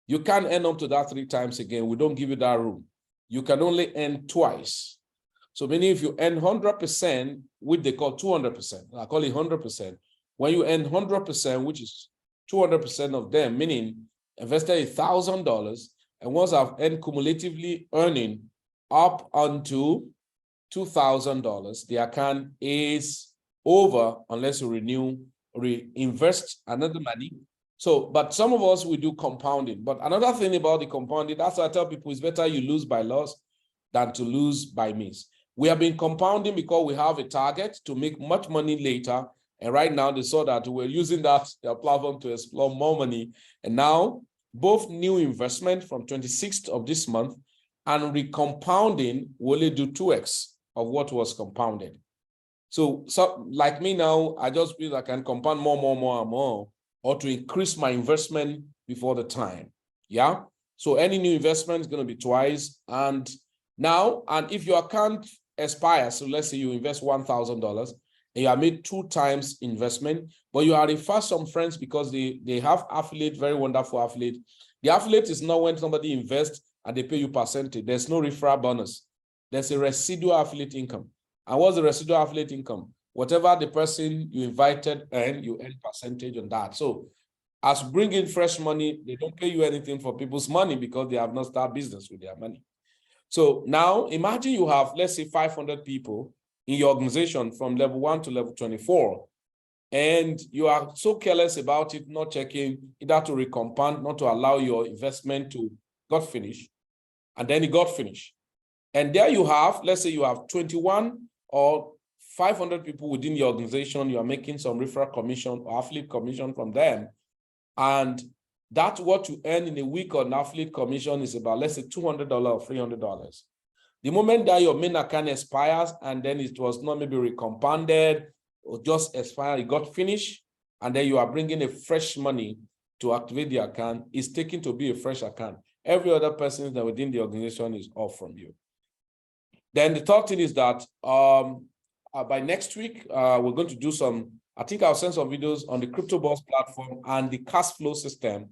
you can't earn up to that 3 times again. We don't give you that room. You can only earn twice. So meaning if you earn 100%, which they call 200%, I call it 100%. When you earn 100%, which is 200% of them, meaning invested $1,000, and once I've earned cumulatively earning up onto $2,000, the account is over unless you reinvest another money. So, but some of us, we do compounding. But another thing about the compounding, that's why I tell people it's better you lose by loss than to lose by miss. We have been compounding because we have a target to make much money later. And right now they saw that we're using that platform to explore more money. And now both new investment from 26th of this month and recompounding will only do 2x of what was compounded. So like me now, I just feel I can compound more, or to increase my investment before the time. Yeah. So any new investment is going to be twice. And if your account expires, so let's say you invest $1,000 and you have made 2 times investment, but you are refer some friends because they have affiliate, very wonderful affiliate. The affiliate is not when somebody invests and they pay you percentage. There's no referral bonus. There's a residual affiliate income. And what's the residual affiliate income? Whatever the person you invited earn, you earn percentage on that. So as you bring in fresh money, they don't pay you anything for people's money because they have not started business with their money. So now imagine you have, let's say 500 people in your organization from level 1 to level 24. And you are so careless about it, not checking either to recompound, not to allow your investment to got finished. And then it got finished. And there you have, let's say you have 21 or 500 people within your organization, you are making some referral commission or affiliate commission from them. And That's what you earn in a week on affiliate commission is about, let's say, $200 or $300. The moment that your main account expires and then it was not maybe recompounded or just expired, it got finished, and then you are bringing a fresh money to activate the account, it's taken to be a fresh account. Every other person that within the organization is off from you. Then the third thing is that by next week, we're going to do some, I think I'll send some videos on the CryptoBox platform and the cash flow system,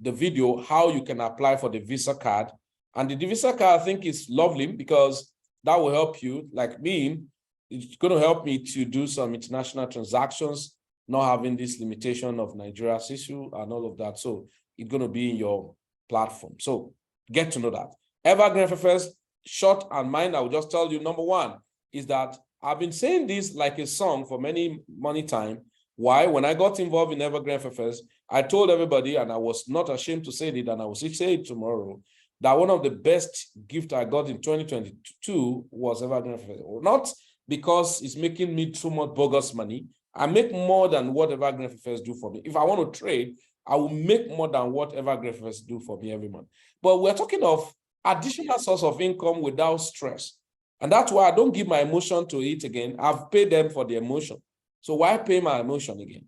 the video, how you can apply for the Visa card. And the Visa card, I think, is lovely because that will help you, like me, it's going to help me to do some international transactions, not having this limitation of Nigeria's issue and all of that. So it's going to be in your platform. So get to know that. Evergreenffx, short and mine, I will just tell you, number one is that I've been saying this like a song for many time. Why? When I got involved in Evergreenffx, I told everybody, and I was not ashamed to say it, and I will say it tomorrow, that one of the best gifts I got in 2022 was Evergreenffx. Not because it's making me too much bogus money. I make more than what Evergreenffx do for me. If I want to trade, I will make more than what Evergreenffx do for me every month. But we're talking of additional source of income without stress. And that's why I don't give my emotion to it again. I've paid them for the emotion. So why pay my emotion again?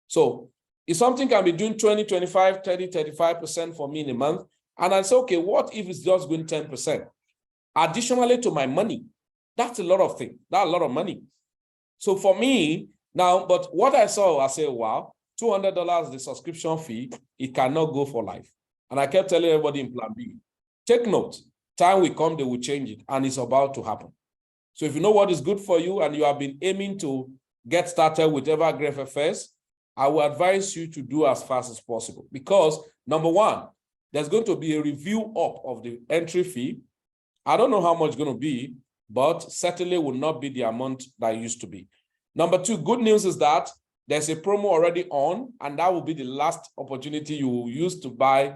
So if something can be doing 20, 25, 30, 35% for me in a month, and I say, okay, what if it's just going 10%? Additionally to my money, that's a lot of things. That's a lot of money. So for me, now, but what I saw, I say, wow, $200 the subscription fee, it cannot go for life. And I kept telling everybody in Plan B, take note, time will come, they will change it, and it's about to happen. So if you know what is good for you and you have been aiming to get started with Evergreenffx, I will advise you to do as fast as possible because, number one, there's going to be a review up of the entry fee. I don't know how much it's going to be, but certainly will not be the amount that it used to be. Number two, good news is that there's a promo already on, and that will be the last opportunity you will use to buy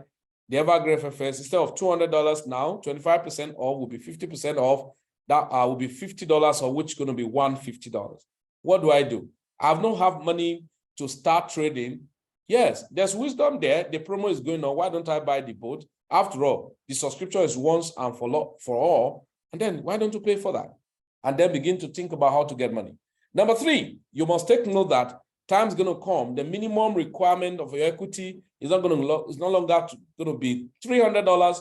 the Evergreenffx. Instead of $200 now, 25% off will be 50% off. That will be $50, or which is going to be $150. What do? I don't have money to start trading. Yes, there's wisdom there. The promo is going on. Why don't I buy the boat? After all, the subscription is once and for all. And then why don't you pay for that? And then begin to think about how to get money. Number three, you must take note that time's going to come. The minimum requirement of your equity is not going to, it's no longer going to be $300.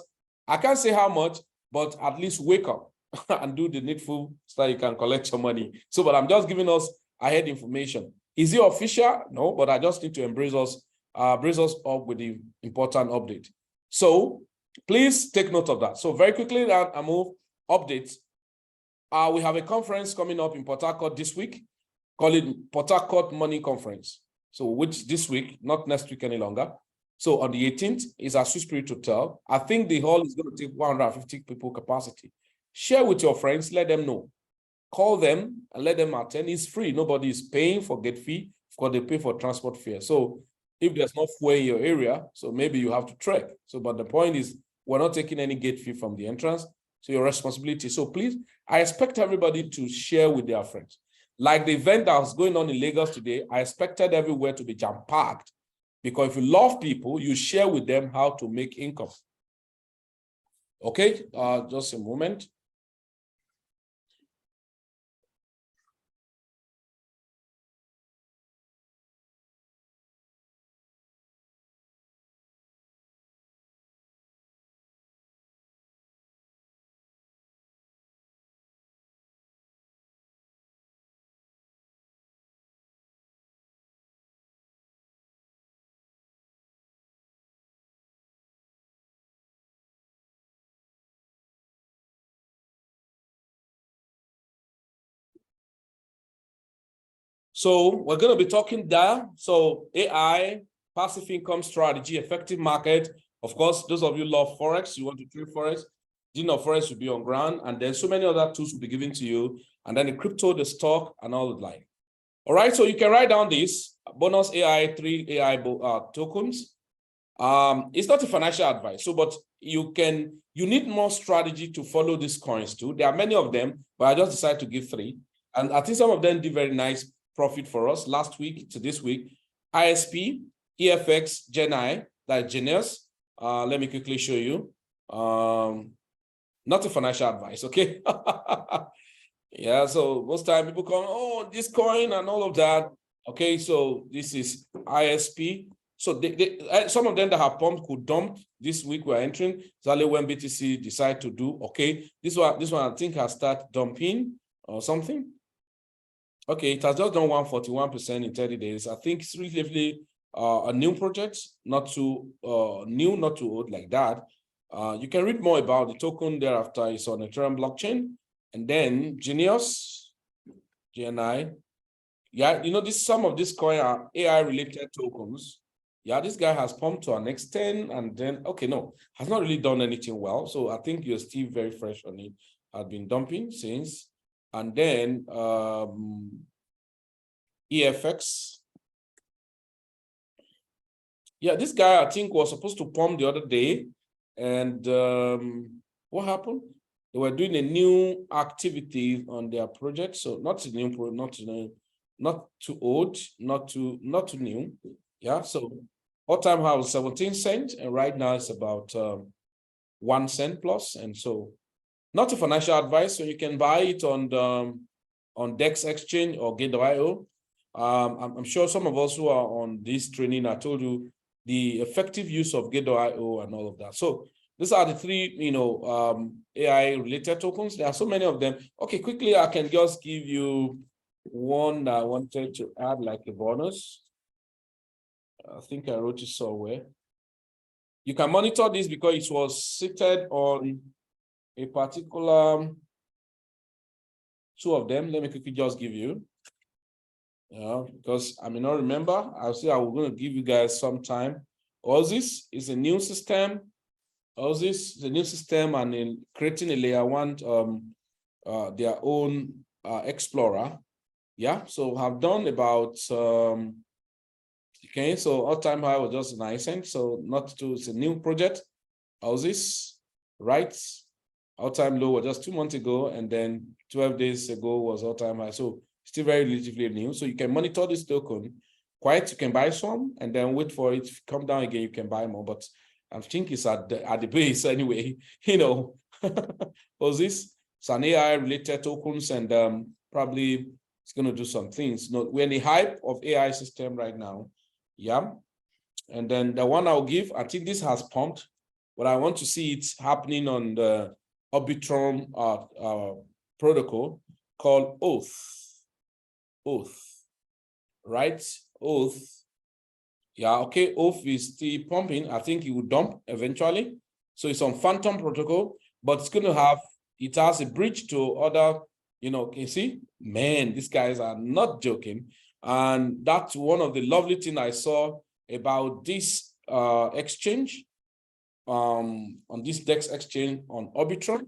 I can't say how much, but at least wake up and do the needful so that you can collect your money. So, but I'm just giving us ahead information. Is it official? No, but I just need to brace us up with the important update. So please take note of that. So very quickly, I move updates. We have a conference coming up in Port Harcourt this week, called it Port Harcourt Money Conference. So which this week, not next week any longer. So on the 18th is our Swiss Spirit Hotel. I think the hall is going to take 150 people capacity. Share with your friends, let them know. Call them and let them attend. It's free. Nobody is paying for gate fee because they pay for transport fare. So if there's no fuel in your area, so maybe you have to trek. So, but the point is, we're not taking any gate fee from the entrance. So your responsibility. So please, I expect everybody to share with their friends. Like the event that was going on in Lagos today, I expected everywhere to be jam-packed because if you love people, you share with them how to make income. Okay, just a moment. So we're going to be talking there. So AI, passive income strategy, effective market. Of course, those of you love Forex, you want to trade Forex, Forex will be on ground. And then so many other tools will be given to you. And then the crypto, the stock, and all the like. All right, so you can write down this bonus AI, 3 AI tokens. It's not a financial advice. So, but you need more strategy to follow these coins too. There are many of them, but I just decided to give 3. And I think some of them did very nice profit for us last week to this week. ISP, EFX, GenI, like Genius. Let me quickly show you. Not a financial advice, okay? Yeah, so most time people come, oh, this coin and all of that. Okay, so this is ISP. So some of them that have pumped could dump this week we're entering. Exactly when BTC decide to do, okay, this one I think has started dumping or something. Okay, it has just done 141% in 30 days. I think it's relatively a new project, not too new, not too old like that. You can read more about the token thereafter. It's on Ethereum blockchain. And then Genius, GNI. Yeah, you know, some of these coin are AI-related tokens. Yeah, this guy has pumped to an extent, and then, okay, no, has not really done anything well. So I think you're still very fresh on it. I've been dumping since. And then EFX. Yeah, this guy, I think, was supposed to pump the other day. And what happened? They were doing a new activity on their project. So not a new project, not too old, not too new. Yeah, so all-time high was 17 cents, and right now it's about 1 cent plus. And so not a financial advice, so you can buy it on DEX Exchange or Gate.io. I'm sure some of us who are on this training, I told you the effective use of Gate.io and all of that. So these are the three, you know, AI-related tokens. There are so many of them. Okay, quickly, I can just give you one that I wanted to add like a bonus. I think I wrote it somewhere. You can monitor this because it was seated on a particular two of them. Let me quickly just give you. Because I may not remember. I'll say I was going to give you guys some time. Oasis is a new system. Oasis is a new system, and in creating a layer one, their own explorer. Yeah, so I've done about okay, so all-time high was just 9 cents, so not too, it's a new project. Oasis, right? All-time low was just 2 months ago, and then 12 days ago was all-time high. So still very relatively new. So you can monitor this token. You can buy some and then wait for it to come down again. You can buy more, but I think it's at the base anyway. You know, Oasis, it's an AI-related tokens, and probably it's going to do some things. You know, we're in the hype of AI system right now. Yeah. And then the one I'll give, I think this has pumped, but I want to see it happening on the Arbitrum protocol called Oath, right? Oath. Yeah, okay, Oath is still pumping. I think it will dump eventually. So it's on Phantom protocol, but it's going to have, it has a bridge to other, you know, can you see? Man, these guys are not joking. And that's one of the lovely things I saw about this exchange, on this DEX exchange on Arbitrum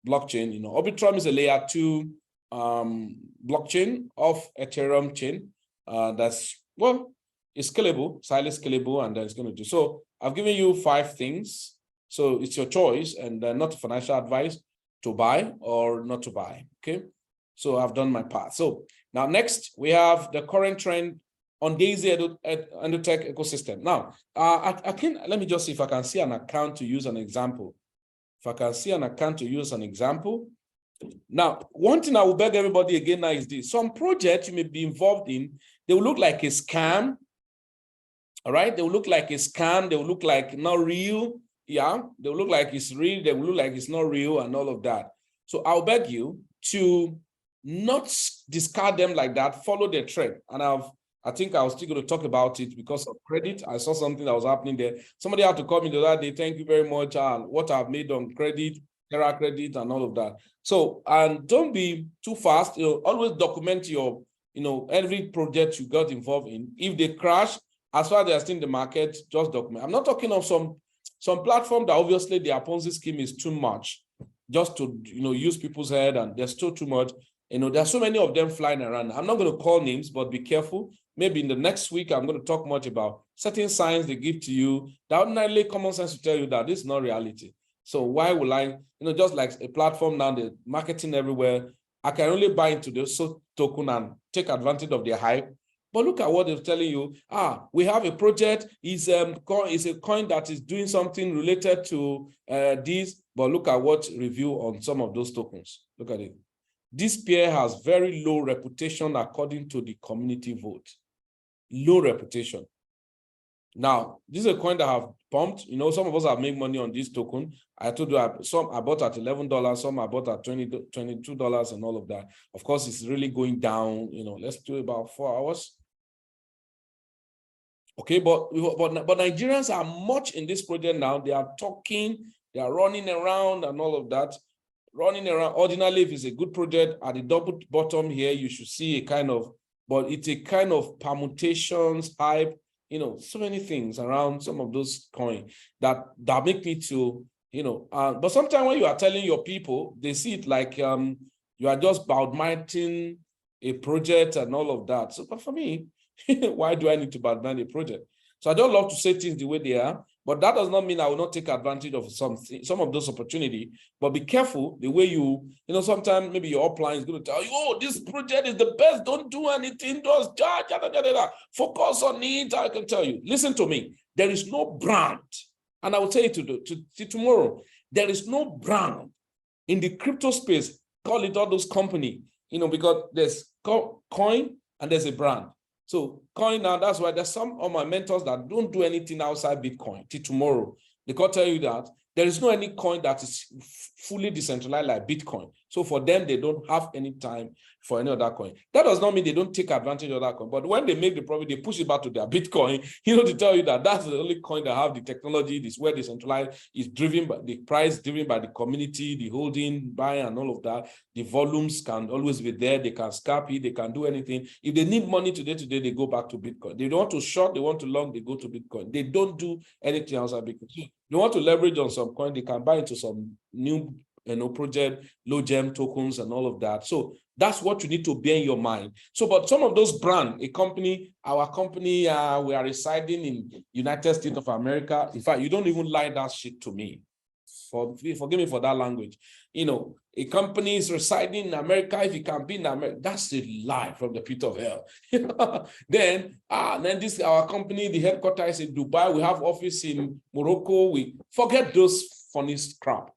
blockchain. You know, Arbitrum is a layer 2 blockchain of Ethereum chain that's, well, it's scalable, highly scalable, and it's going to do. So I've given you 5 things. So it's your choice, and not financial advice to buy or not to buy. Okay. So I've done my part. So now next we have the current trend on Daisy EduTech ecosystem. Now, let me just see if I can see an account to use an example. If I can see an account to use an example. Now, one thing I will beg everybody again now is this. Some projects you may be involved in, they will look like a scam. All right, they will look like a scam. They will look like not real. Yeah, they will look like it's real. They will look like it's not real and all of that. So I'll beg you to not discard them like that. Follow the trend. And I think I was still going to talk about it because of credit. I saw something that was happening there. Somebody had to call me the other day. Thank you very much. What I've made on credit, Terra credit, and all of that. So, and don't be too fast. You know, always document your, you know, every project you got involved in. If they crash, as far as they're still in the market, just document. I'm not talking of some platform that obviously the Ponzi scheme is too much, just to, you know, use people's head, and there's still too much. You know, there's so many of them flying around. I'm not going to call names, but be careful. Maybe in the next week, I'm going to talk much about certain signs they give to you that ordinarily common sense to tell you that this is not reality. So why will I, you know, just like a platform now, the marketing everywhere, I can only buy into the token and take advantage of their hype. But look at what they're telling you. We have a project, is a coin that is doing something related to this, but look at what review on some of those tokens. Look at it. This pair has very low reputation according to the community vote. Low reputation. Now, this is a coin that have pumped. You know, some of us have made money on this token. I told you, some I bought at $11, some I bought at $22 and all of that. Of course, it's really going down. You know, let's do about 4 hours. Okay, but Nigerians are much in this project now. They are talking, they are running around and all of that. Running around. Ordinarily, if it's a good project, at the double bottom here, you should see a kind of, but it's a kind of permutations, hype, you know, so many things around some of those coins that make me to, you know, but sometimes when you are telling your people, they see it like you are just badmouthing a project and all of that. So, but for me, why do I need to badmouth a project? So I don't love to say things the way they are, but that does not mean I will not take advantage of some of those opportunities. But be careful the way you know, sometimes maybe your upline is going to tell you, oh, this project is the best, don't do anything, just focus on it. I can tell you, listen to me, there is no brand, and I will tell you to tomorrow, there is no brand in the crypto space, call it all those company, you know, because there's coin and there's a brand. So coin now, that's why there's some of my mentors that don't do anything outside Bitcoin till tomorrow. They can tell you that there is no any coin that is fully decentralized like Bitcoin. So for them, they don't have any time for any other coin. That does not mean they don't take advantage of that coin. But when they make the profit, they push it back to their Bitcoin, you know, to tell you that that's the only coin that have the technology, this where decentralized is driven by the price, driven by the community, the holding, buying, and all of that. The volumes can always be there. They can scalp it. They can do anything. If they need money today, they go back to Bitcoin. They don't want to short, they want to long, they go to Bitcoin. They don't do anything outside Bitcoin. They want to leverage on some coin, they can buy into some new, you know, project, low gem tokens and all of that. So that's what you need to bear in your mind. So, but some of those brands, our company, we are residing in United States of America. In fact, you don't even lie that shit to me. Forgive me for that language. You know, a company is residing in America. If you can be in America, that's a lie from the pit of hell. Then this our company, the headquarters is in Dubai. We have office in Morocco. We forget those funny crap.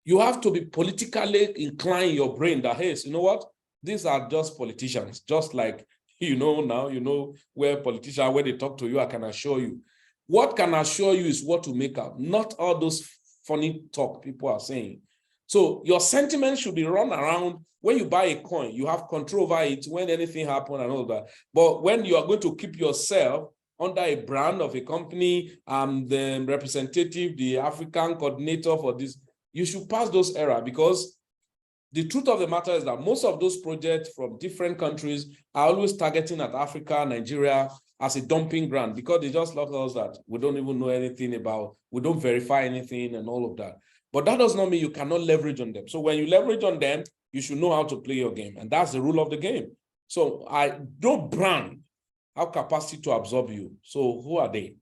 You have to be politically inclined in your brain that, hey, you know what? These are just politicians, just like, you know, now, you know, where politicians, when they talk to you, I can assure you. What can assure you is what to make out, not all those funny talk people are saying. So your sentiment should be run around. When you buy a coin, you have control over it when anything happens and all that. But when you are going to keep yourself under a brand of a company, the representative, the African coordinator for this, you should pass those errors, because the truth of the matter is that most of those projects from different countries are always targeting at Africa, Nigeria as a dumping ground, because they just love us that we don't even know anything about, we don't verify anything and all of that. But that does not mean you cannot leverage on them. So when you leverage on them, you should know how to play your game. And that's the rule of the game. So no brand have capacity to absorb you. So who are they?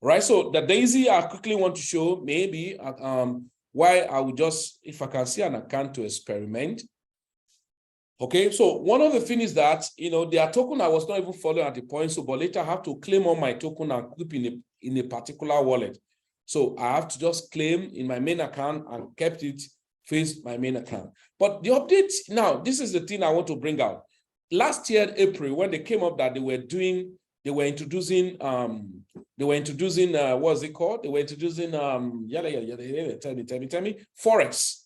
Right? So the Daisy, I quickly want to show maybe why I would just, if I can see an account to experiment. Okay, so one of the things is that, you know, their token I was not even following at the point, so but later I have to claim on my token and keep in a particular wallet. So I have to just claim in my main account and kept it face my main account. But the update now, this is the thing I want to bring out. Last year, April, when they came up that they were introducing what's it called? They were introducing tell me, Forex.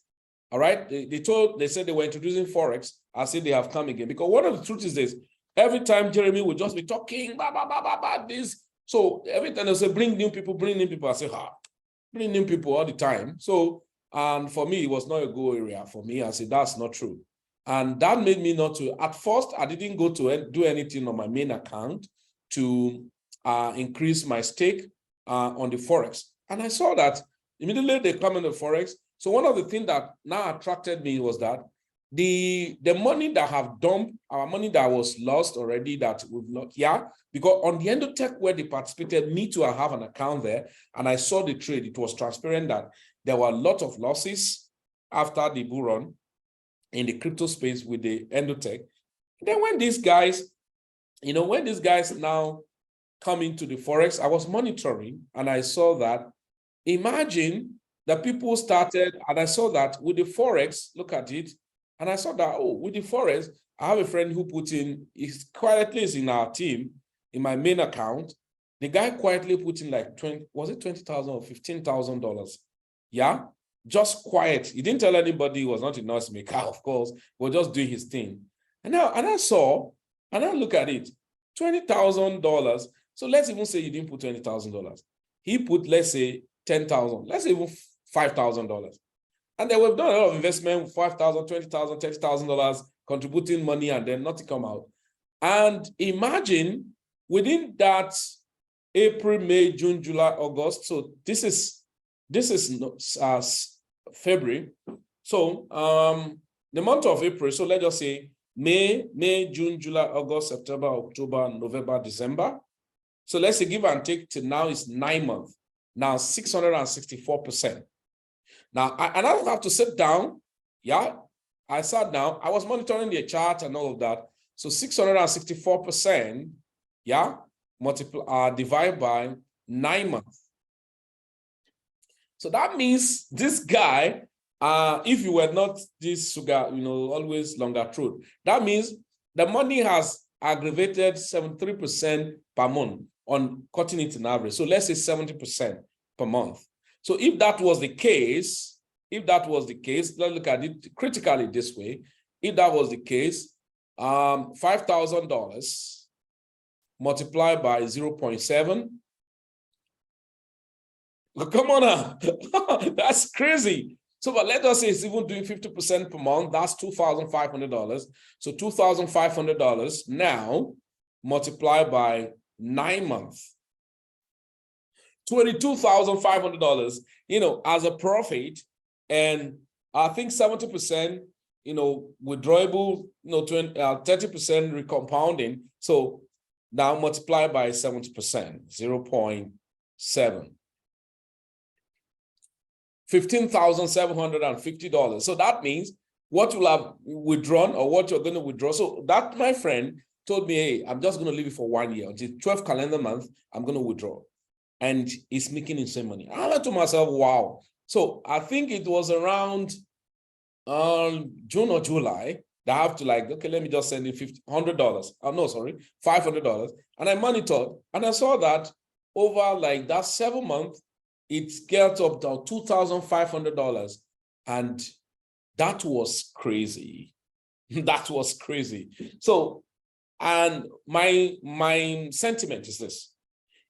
All right. They said they were introducing Forex. I said they have come again. Because one of the truth is this: every time Jeremy would just be talking, this. So every time they say bring new people, I say, bring new people all the time. So and for me, it was not a go area for me. I said that's not true. And that made me not to, at first, I didn't go to do anything on my main account to increase my stake on the Forex. And I saw that immediately they come in the Forex. So one of the things that now attracted me was that the money that have dumped, our money that was lost already, that we've not, because on the Endotech where they participated, me too, I have an account there, and I saw the trade. It was transparent that there were a lot of losses after the bull run in the crypto space with the Endotech. Then when these guys you know, when these guys now come into the Forex, I was monitoring and I saw that, imagine that people started, and I saw that with the Forex, look at it, and I saw that, oh, with the Forex, I have a friend who put in, he's quietly is in our team, in my main account, the guy quietly put in like 20, was it 20,000 or $15,000? Yeah, just quiet. He didn't tell anybody, he was not a noise maker, of course, but just doing his thing. And I saw, and I look at it, $20,000. So let's even say you didn't put $20,000. He put, let's say, 10,000, let's say even $5,000. And then we've done a lot of investment, $5,000, $20,000, $30,000, contributing money, and then nothing come out. And imagine within that April, May, June, July, August. So this is February. So the month of April. So let's just say May, June, July, August, September, October, November, December. So let's say give and take till now is 9 months. Now 664%. Now I don't have to sit down. Yeah, I sat down. I was monitoring the chart and all of that. So 664%. Yeah, divide by 9 months. So that means this guy, if you were not this sugar, you know, always longer truth, that means the money has aggravated 73% per month on cutting it in average. So let's say 70% per month. So if that was the case, let's look at it critically this way. If that was the case, $5,000 multiplied by 0.7. Come on now. That's crazy. So, but let us say it's even doing 50% per month. That's $2,500. So $2,500 now multiplied by 9 months. $22,500, you know, as a profit. And I think 70%, you know, withdrawable, you know, 30% recompounding. So now multiply by 70%, 0.7. $15,750. So that means what you'll have withdrawn or what you're going to withdraw. So that, my friend told me, hey, I'm just going to leave it for 1 year. Until 12 calendar month, I'm going to withdraw. And it's making insane money. I went to myself, wow. So I think it was around June or July that I have to like, okay, let me just send it $100. No, sorry, $500. And I monitored and I saw that over like that 7 months, it scaled up to $2,500. And that was crazy. That was crazy. So, and my sentiment is this.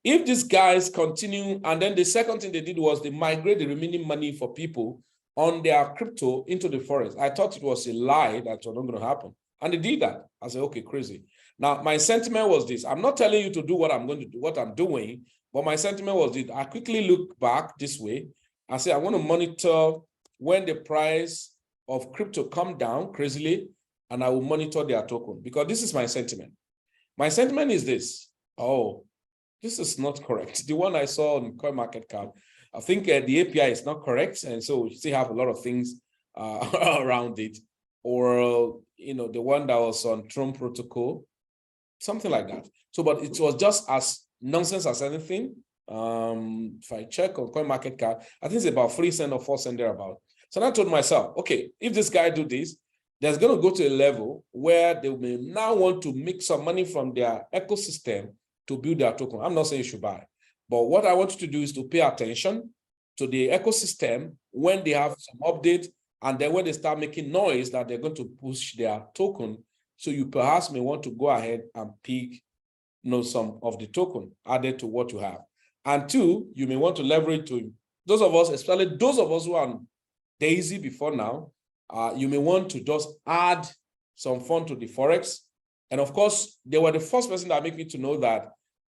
If these guys continue, and then the second thing they did was they migrate the remaining money for people on their crypto into the Forex. I thought it was a lie that was not going to happen. And they did that. I said, okay, crazy. Now, my sentiment was this. I'm not telling you to do what I'm going to do, what I'm doing, but my sentiment was this. I quickly look back this way. I say, I want to monitor when the price of crypto come down crazily, and I will monitor their token, because this is my sentiment. My sentiment is this. Oh, this is not correct. The one I saw on CoinMarketCap, I think the API is not correct. And so we still have a lot of things around it. Or, you know, the one that was on Tron protocol, something like that. So, but it was just as nonsense as anything. If I check on CoinMarketCap, I think it's about 3 cents or 4 cents thereabout. So I told myself, okay, if this guy do this, there's going to go to a level where they may now want to make some money from their ecosystem to build their token. I'm not saying you should buy, but what I want you to do is to pay attention to the ecosystem when they have some update, and then when they start making noise that they're going to push their token. So you perhaps may want to go ahead and pick, you know, some of the token added to what you have. And two, you may want to leverage to those of us, especially those of us who are on Daisy before now, you may want to just add some fund to the Forex. And of course, they were the first person that made me to know that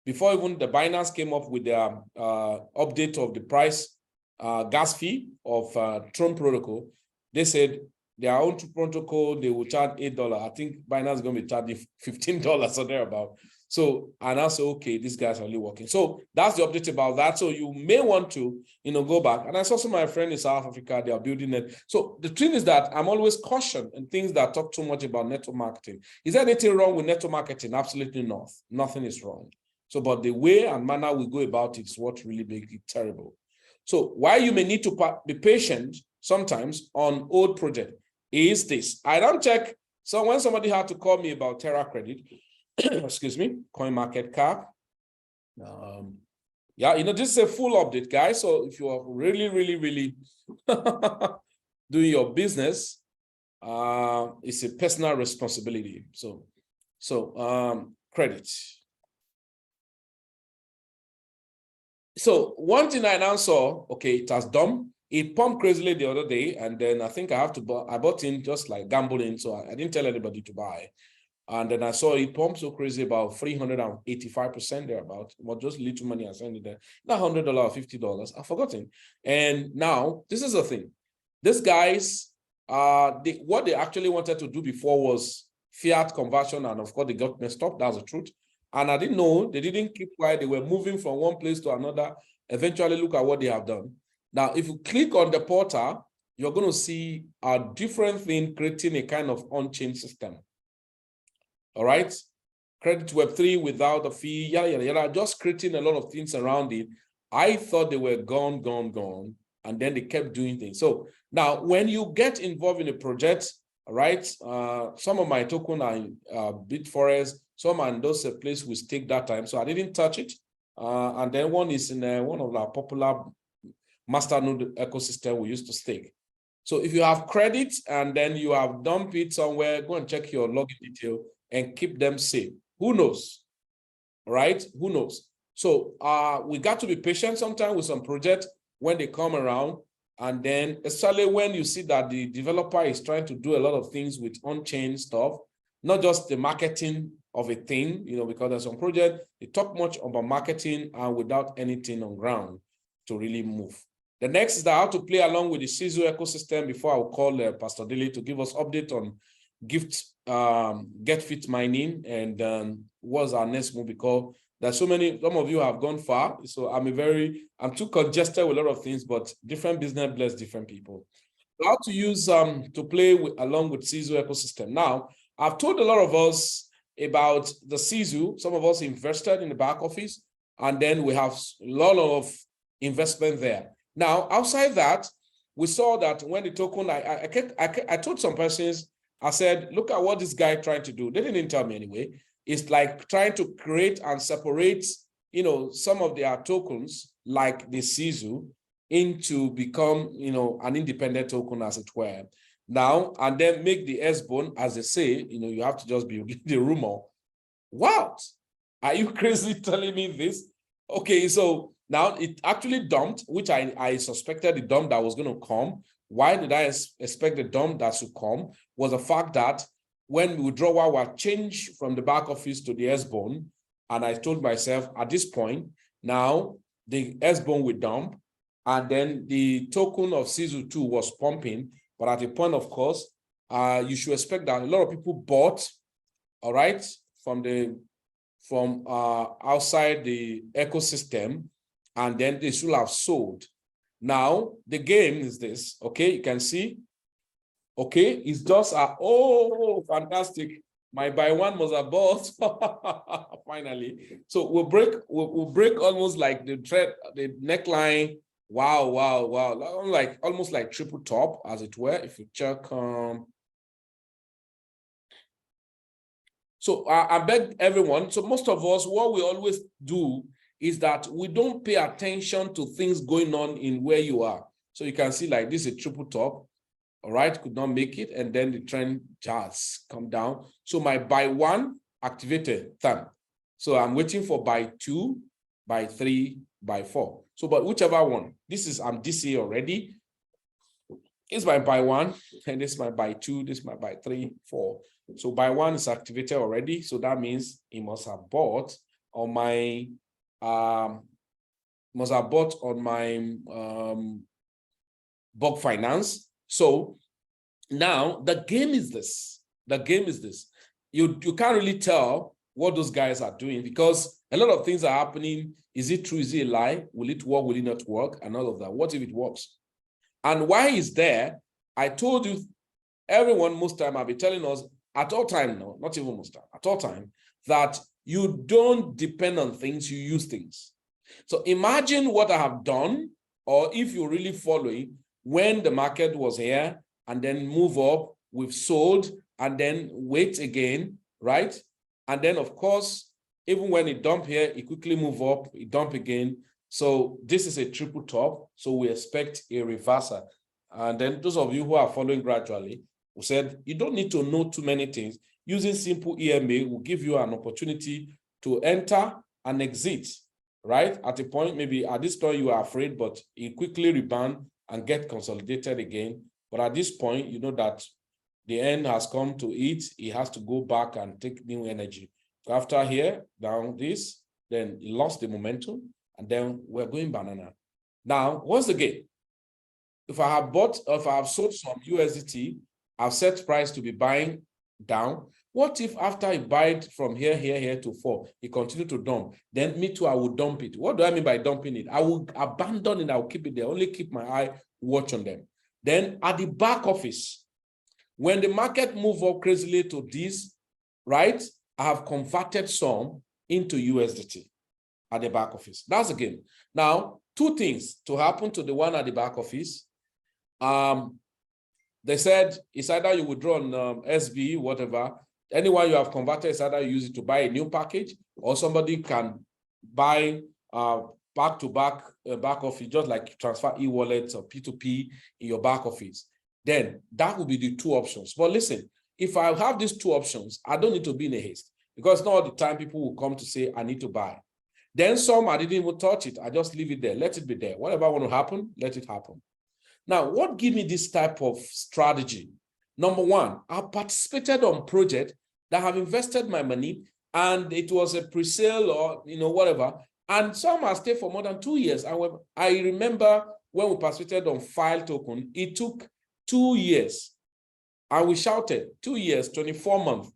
before even the Binance came up with their update of the price gas fee of Tron protocol, they said their own protocol, they will charge $8. I think Binance is going to be charging $15 or thereabout. So, and I say, okay, these guys are really working. So that's the update about that. So you may want to, go back. And I saw some of my friends in South Africa, they are building it. So the thing is that I'm always cautioned in things that talk too much about network marketing. Is there anything wrong with network marketing? Absolutely not. Nothing is wrong. So, but the way and manner we go about it is what really makes it terrible. So why you may need to be patient sometimes on old project is this. I don't check. So when somebody had to call me about Terra Credit, excuse me, coin market cap. Yeah, this is a full update, guys. So if you are really, really, really doing your business, it's a personal responsibility. So credit. So one thing I now saw, okay, it has done. It pumped crazily the other day, and then I think I bought in just like gambling, so I didn't tell anybody to buy. And then I saw it pump so crazy about 385% thereabout. Well, just little money I sent it there. Not $100 or $50. I've forgotten. And now this is the thing. These guys, what they actually wanted to do before was fiat conversion, and of course they got messed up. That's the truth. And I didn't know, they didn't keep quiet. They were moving from one place to another. Eventually, look at what they have done. Now, if you click on the portal, you're going to see a different thing creating a kind of on-chain system. All right, credit Web3 without a fee, yada, yada, yada, just creating a lot of things around it. I thought they were gone, and then they kept doing things. So now when you get involved in a project, all right, some of my token are in BitForest, some are in those place we stake that time. So I didn't touch it. And then one is in one of our popular masternode ecosystem we used to stake. So if you have credit and then you have dumped it somewhere, go and check your login detail and keep them safe. Who knows, right? Who knows? So we got to be patient sometimes with some projects when they come around, and then especially when you see that the developer is trying to do a lot of things with on-chain stuff, not just the marketing of a thing, because there's some project, they talk much about marketing and without anything on ground to really move. The next is that I have to play along with the Shihtzu ecosystem before I will call Pastor Dilly to give us update on get fit mining and what's our next move, because there's some of you have gone far. So I'm too congested with a lot of things, but different business bless different people. How to use to play along with Shihtzu ecosystem. Now, I've told a lot of us about the Shihtzu. Some of us invested in the back office, and then we have a lot of investment there. Now, outside that, we saw that when the token, I told some persons, I said, look at what this guy tried to do. They didn't tell me anyway. It's like trying to create and separate, some of their tokens, like the Shihtzu, into become, an independent token, as it were. Now, and then make the S-bone, as they say, you have to just be the rumor. What? Are you crazy telling me this? Okay, so now it actually dumped, which I suspected the dump that was going to come. Why did I expect the dump that should come? Was the fact that when withdrawal was changed from the back office to the S-bone, and I told myself at this point, now the S-bone will dump, and then the token of Shihtzu 2 was pumping, but at a point, of course, you should expect that a lot of people bought, all right, from outside the ecosystem, and then they should have sold. Now, the game is this, okay? You can see, okay? It's just, oh, fantastic. My buy one was a bought, finally. So we'll break almost like the neckline. Wow, wow, wow. Like almost like triple top, as it were, if you check. So I beg everyone, so most of us, what we always do is that we don't pay attention to things going on in where you are. So you can see like this is a triple top, all right, could not make it, and then the trend just come down. So my buy one activated, done. So I'm waiting for buy two, buy three, buy four. So, but whichever one, I'm DC already. It's my buy one, and this is my buy two, this is my buy three, four. So buy one is activated already. So that means it must have bought on my Bug Finance. So now the game is this. The game is this. You can't really tell what those guys are doing, because a lot of things are happening. Is it true? Is it a lie? Will it work? Will it not work? And all of that. What if it works? And why is there? I told you, everyone, most time, I'll be telling us at all time, no, not even most time, at all time, that you don't depend on things, you use things. So imagine what I have done, or if you're really following, when the market was here and then move up, we've sold and then wait again, right? And then, of course, even when it dump here, it quickly move up, it dump again. So this is a triple top. So we expect a reversal. And then those of you who are following gradually, we said you don't need to know too many things. Using simple EMA will give you an opportunity to enter and exit, right? At a point, maybe at this point you are afraid, but it quickly rebound and get consolidated again. But at this point, you know that the end has come to it. It has to go back and take new energy. So after here, down this, then it lost the momentum, and then we're going banana. Now, once again, if I have bought, or if I have sold some USDT, I've set price to be buying down. What if after I buy it from here, here to 4, it continue to dump? Then me too, I will dump it. What do I mean by dumping it? I will abandon it. I will keep it there. Only keep my eye watch on them. Then at the back office, when the market move up crazily to this, right? I have converted some into USDT at the back office. That's the game. Now, 2 things to happen to the one at the back office. They said it's either you withdraw on SB, whatever. Anyone you have converted, it's either you use it to buy a new package, or somebody can buy back-to-back back office, just like transfer e-wallets or P2P in your back office. Then that would be the 2 options. But listen, if I have these 2 options, I don't need to be in a haste, because not all the time people will come to say, I need to buy. Then some, I didn't even touch it. I just leave it there. Let it be there. Whatever want to happen, let it happen. Now, what gives me this type of strategy? Number 1, I participated on project that have invested my money, and it was a pre-sale or whatever. And some have stayed for more than 2 years. I remember when we participated on File Token, it took 2 years. And we shouted 2 years, 24 months.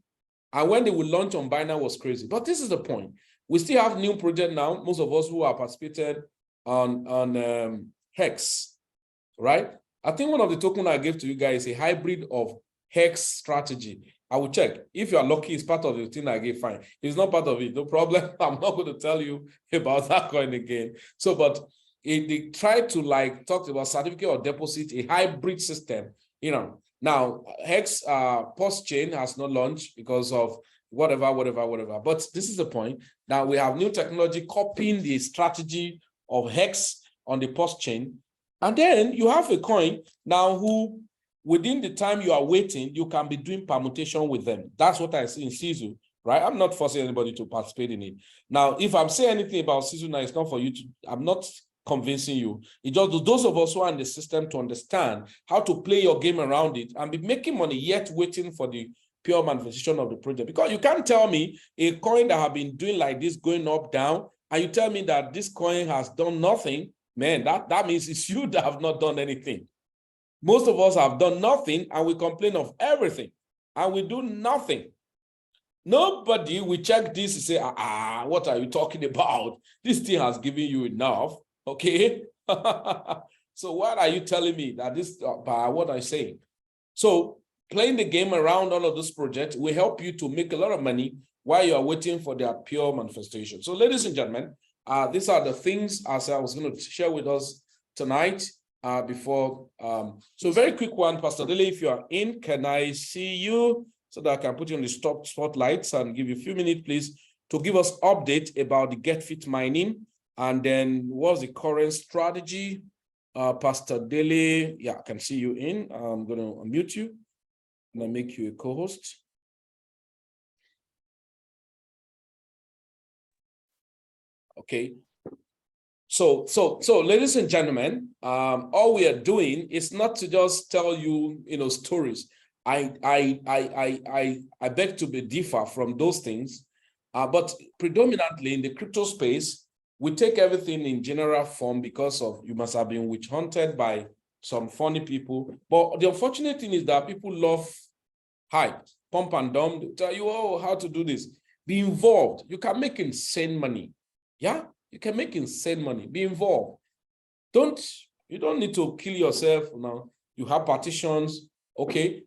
And when they would launch on Binance was crazy. But this is the point. We still have new project now. Most of us who have participated on Hex, right? I think one of the tokens I gave to you guys is a hybrid of Hex strategy. I will check. If you are lucky, it's part of the thing I gave, fine. If it's not part of it, no problem. I'm not going to tell you about that coin again. So, but they try to talk about certificate or deposit, a hybrid system, Now, Hex post chain has not launched because of whatever. But this is the point. Now we have new technology copying the strategy of Hex on the post chain. And then you have a coin now who, within the time you are waiting, you can be doing permutation with them. That's what I see in Shihtzu, right? I'm not forcing anybody to participate in it. Now, if I'm saying anything about Shihtzu now, it's not for you to, I'm not convincing you. It's just those of us who are in the system to understand how to play your game around it and be making money, yet waiting for the pure manifestation of the project. Because you can't tell me a coin that have been doing like this, going up, down, and you tell me that this coin has done nothing. Man, that means it's you that have not done anything. Most of us have done nothing, and we complain of everything, and we do nothing. Nobody will check this and say, what are you talking about? This thing has given you enough. Okay. So what are you telling me that this by what I'm saying? So playing the game around all of this project will help you to make a lot of money while you are waiting for their pure manifestation. So ladies and gentlemen, these are the things as I was going to share with us tonight before. So very quick one, Pastor Dele, if you are in, can I see you so that I can put you on the spotlights and give you a few minutes, please, to give us update about the Get Fit mining. And then what's the current strategy? Pastor Dele, yeah, I can see you in. I'm going to unmute you and I'll make you a co-host. Okay. So, ladies and gentlemen, all we are doing is not to just tell you, stories. I beg to be differ from those things, but predominantly in the crypto space, we take everything in general form because of you must have been witch hunted by some funny people. But the unfortunate thing is that people love hype, pump and dump. They tell you, oh, how to do this. Be involved. You can make insane money. Yeah, you can make insane money. Be involved. You don't need to kill yourself now. You have partitions. Okay.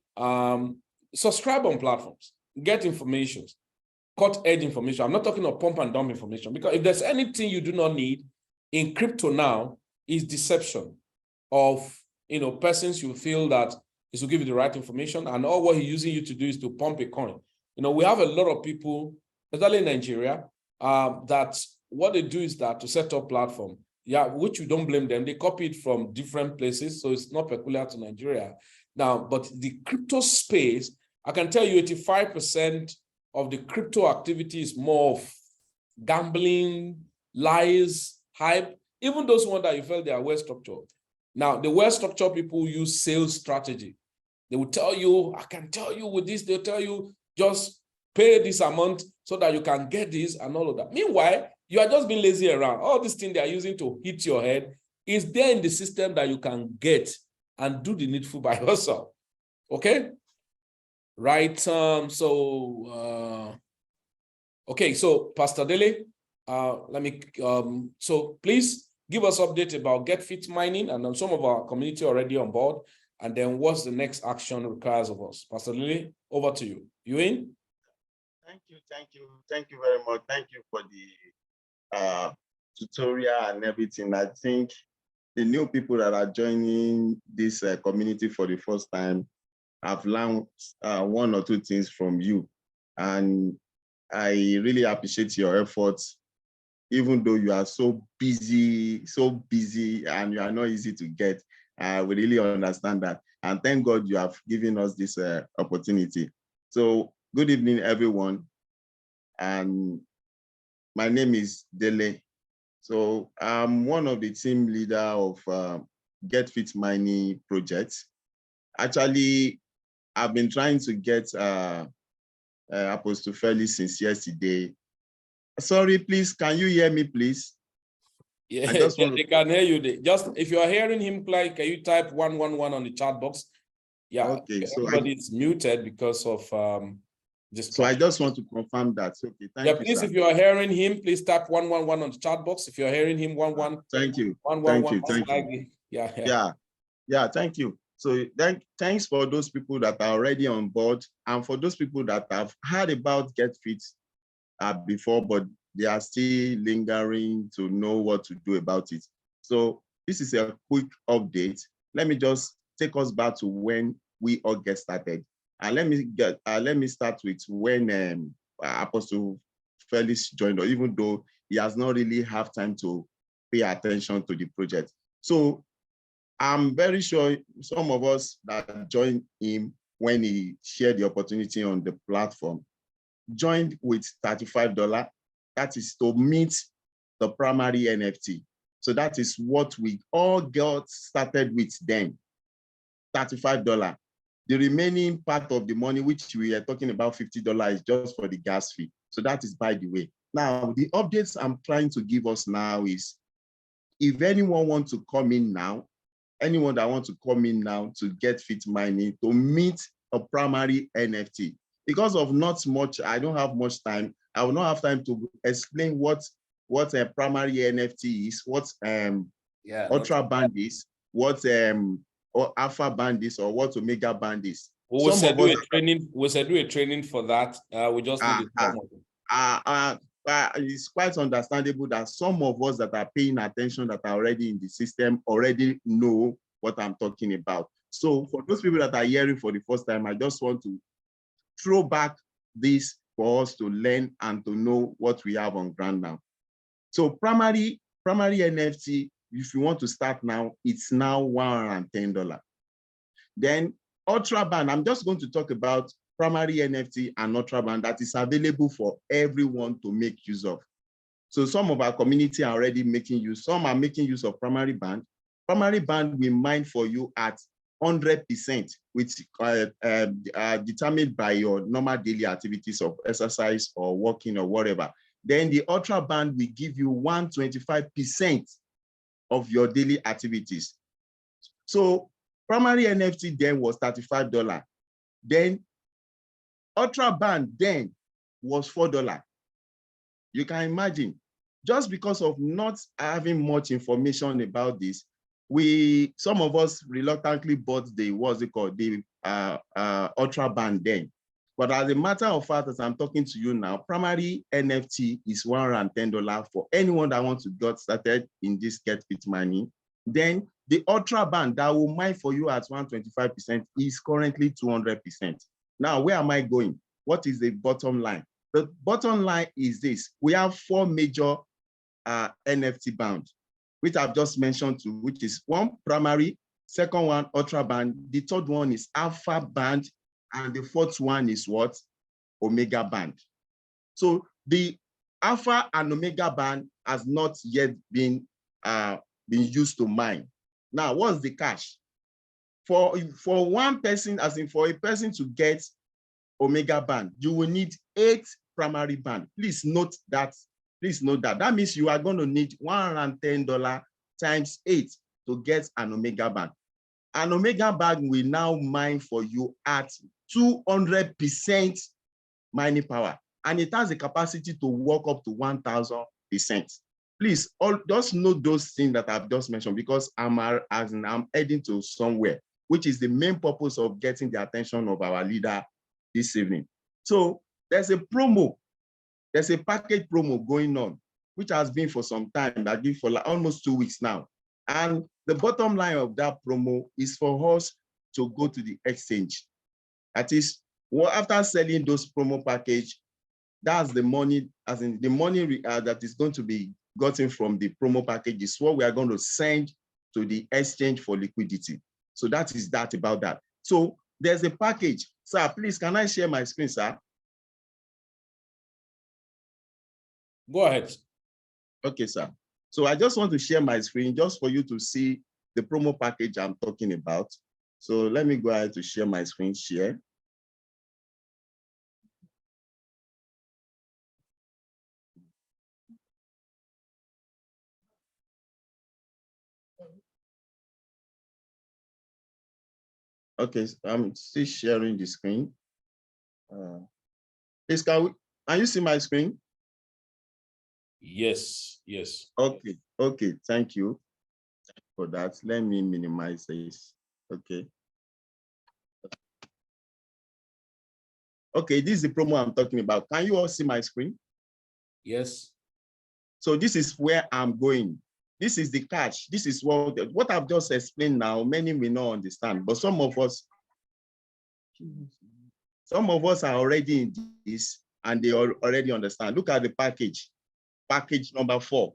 Subscribe on platforms. Get information. Cut edge information. I'm not talking of pump and dump information, because if there's anything you do not need in crypto now, is deception of persons you feel that is to give you the right information, and all what he's using you to do is to pump a coin. We have a lot of people, especially in Nigeria, that what they do is that to set up platform, which we don't blame them. They copy it from different places, so it's not peculiar to Nigeria. Now, but the crypto space, I can tell you 85% of the crypto activity is more of gambling, lies, hype, even those ones that you felt they are well structured. Now, the well structured people use sales strategy. They will tell you, I can tell you with this, they'll tell you, just pay this amount so that you can get this and all of that. Meanwhile, you are just being lazy around. All this thing they are using to hit your head is there in the system that you can get and do the needful by yourself. Okay? Right. Okay, so Pastor Dele, so please give us update about Get Fit mining, and some of our community already on board. And then what's the next action requires of us? Pastor Dele, over to you. You in? Thank you very much. Thank you for the tutorial and everything. I think the new people that are joining this community for the first time, I've learned one or two things from you, and I really appreciate your efforts, even though you are so busy, and you are not easy to get. We really understand that, and thank God you have given us this opportunity. So good evening, everyone, and my name is Dele. So I'm one of the team leader of Get Fit Mining project. Actually, I've been trying to get Apostle Felix since yesterday. Sorry, please, can you hear me, please? Yeah, they can hear you. Just if you are hearing him play, can you type 111 on the chat box? Yeah, okay. So everybody's muted because of so I just want to confirm that. Okay, thank you. Please, sir. if you are hearing him, please type 111 on the chat box. If you're hearing him, 11. Thank you. 111. Thank you. Yeah, thank you. So thanks for those people that are already on board, and for those people that have heard about Get Fit before, but they are still lingering to know what to do about it. So this is a quick update. Let me just take us back to when we all get started. And let me start with when Apostle Felix joined us, even though he has not really have time to pay attention to the project. So I'm very sure some of us that joined him when he shared the opportunity on the platform joined with $35. That is to meet the primary NFT. So that is what we all got started with then, $35. The remaining part of the money, which we are talking about $50, is just for the gas fee. So that is by the way. Now, the updates I'm trying to give us now is, if anyone wants to come in now, anyone that wants to come in now to Get Fit Mining to meet a primary NFT, because of not much, I don't have much time. I will not have time to explain what a primary NFT is, what ultra band is, what or alpha band is, or what omega band is. We said do a training for that. We just need it. It's quite understandable that some of us that are paying attention, that are already in the system, already know what I'm talking about. So for those people that are hearing for the first time, I just want to throw back this for us to learn and to know what we have on ground now. So primary NFT, if you want to start now, it's now $110. Then ultra band, I'm just going to talk about primary NFT and ultra band that is available for everyone to make use of. So some of our community are already making use, some are making use of primary band. Primary band we mine for you at 100%, which determined by your normal daily activities of exercise or walking or whatever. Then the ultra band will give you 125% of your daily activities. So primary NFT then was $35. Then ultra band then was $4. You can imagine, just because of not having much information about this, some of us reluctantly bought the, what's it called, the ultra band then. But as a matter of fact, as I'm talking to you now, primary NFT is $110 for anyone that wants to get started in this get fit mining. Then the ultra band that will mine for you at 125% is currently 200%. Now, where am I going? What is the bottom line? The bottom line is this: we have 4 major NFT bound, which I've just mentioned to, which is one primary, second one ultra band, the third one is alpha band, and the fourth one is what? Omega band. So the alpha and omega band has not yet been used to mine. Now, what's the cash? For one person, as in for a person to get omega band, you will need 8 primary band. Please note that. Please note that. That means you are going to need $110 times 8 to get an omega band. An omega band will now mine for you at 200% mining power, and it has the capacity to work up to 1,000%. Please, just note those things that I've just mentioned, because I'm heading to somewhere, which is the main purpose of getting the attention of our leader this evening. So there's a promo, there's a package promo going on, which has been for some time, that been for like almost 2 weeks now. And the bottom line of that promo is for us to go to the exchange. That is, well, after selling those promo package, that's the money, as in the money that is going to be gotten from the promo package is what we are going to send to the exchange for liquidity. So that is that about that. So there's a package. Sir, please, can I share my screen, sir? Go ahead. Okay, sir. So I just want to share my screen just for you to see the promo package I'm talking about. So let me go ahead to share my screen share. Okay, I'm still sharing the screen. Please, can you see my screen? Yes, yes. Okay, thank you for that. Let me minimize this. Okay, this is the promo I'm talking about. Can you all see my screen? Yes. So this is where I'm going. This is the catch. This is what I've just explained now. Many may not understand, but some of us are already in this and they already understand. Look at the package. Package number 4.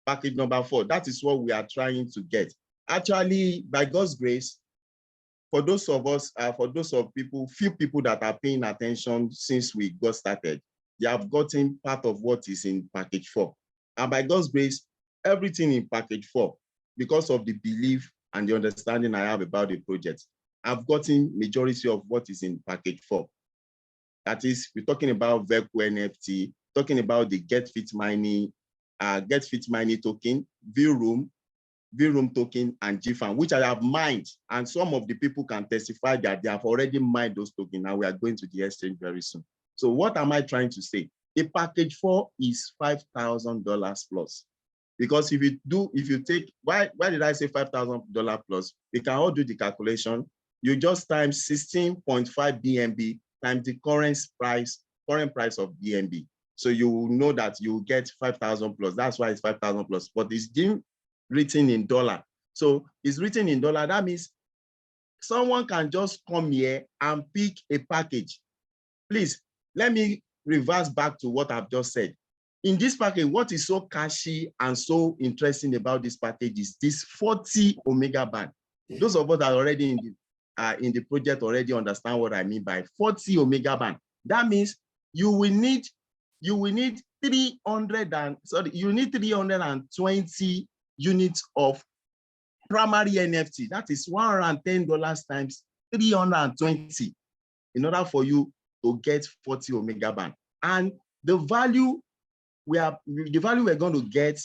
Package number 4. That is what we are trying to get. Actually, by God's grace, for those of us, few people that are paying attention since we got started, they have gotten part of what is in package 4. And by God's grace, everything in package 4, because of the belief and the understanding I have about the project, I've gotten majority of what is in package 4. That is, we're talking about Vehicle NFT, talking about the Get Fit Mining token, V-Room token, and GFAN, which I have mined. And some of the people can testify that they have already mined those tokens. Now we are going to the exchange very soon. So what am I trying to say? A package 4 is $5,000 plus. Because if you take, why did I say $5,000 plus? We can all do the calculation. You just times 16.5 BNB times the current price of BNB. So you will know that you will get 5,000 plus. That's why it's 5,000 plus. But it's written in dollar. So it's written in dollar. That means someone can just come here and pick a package. Please, let me reverse back to what I've just said. In this package, what is so catchy and so interesting about this package is this 40 Omega band. Those of us that are already in the project already understand what I mean by 40 Omega band. That means you will need 320 units of primary NFT. That is $110 times 320 in order for you to get 40 Omega band. And the value we're going to get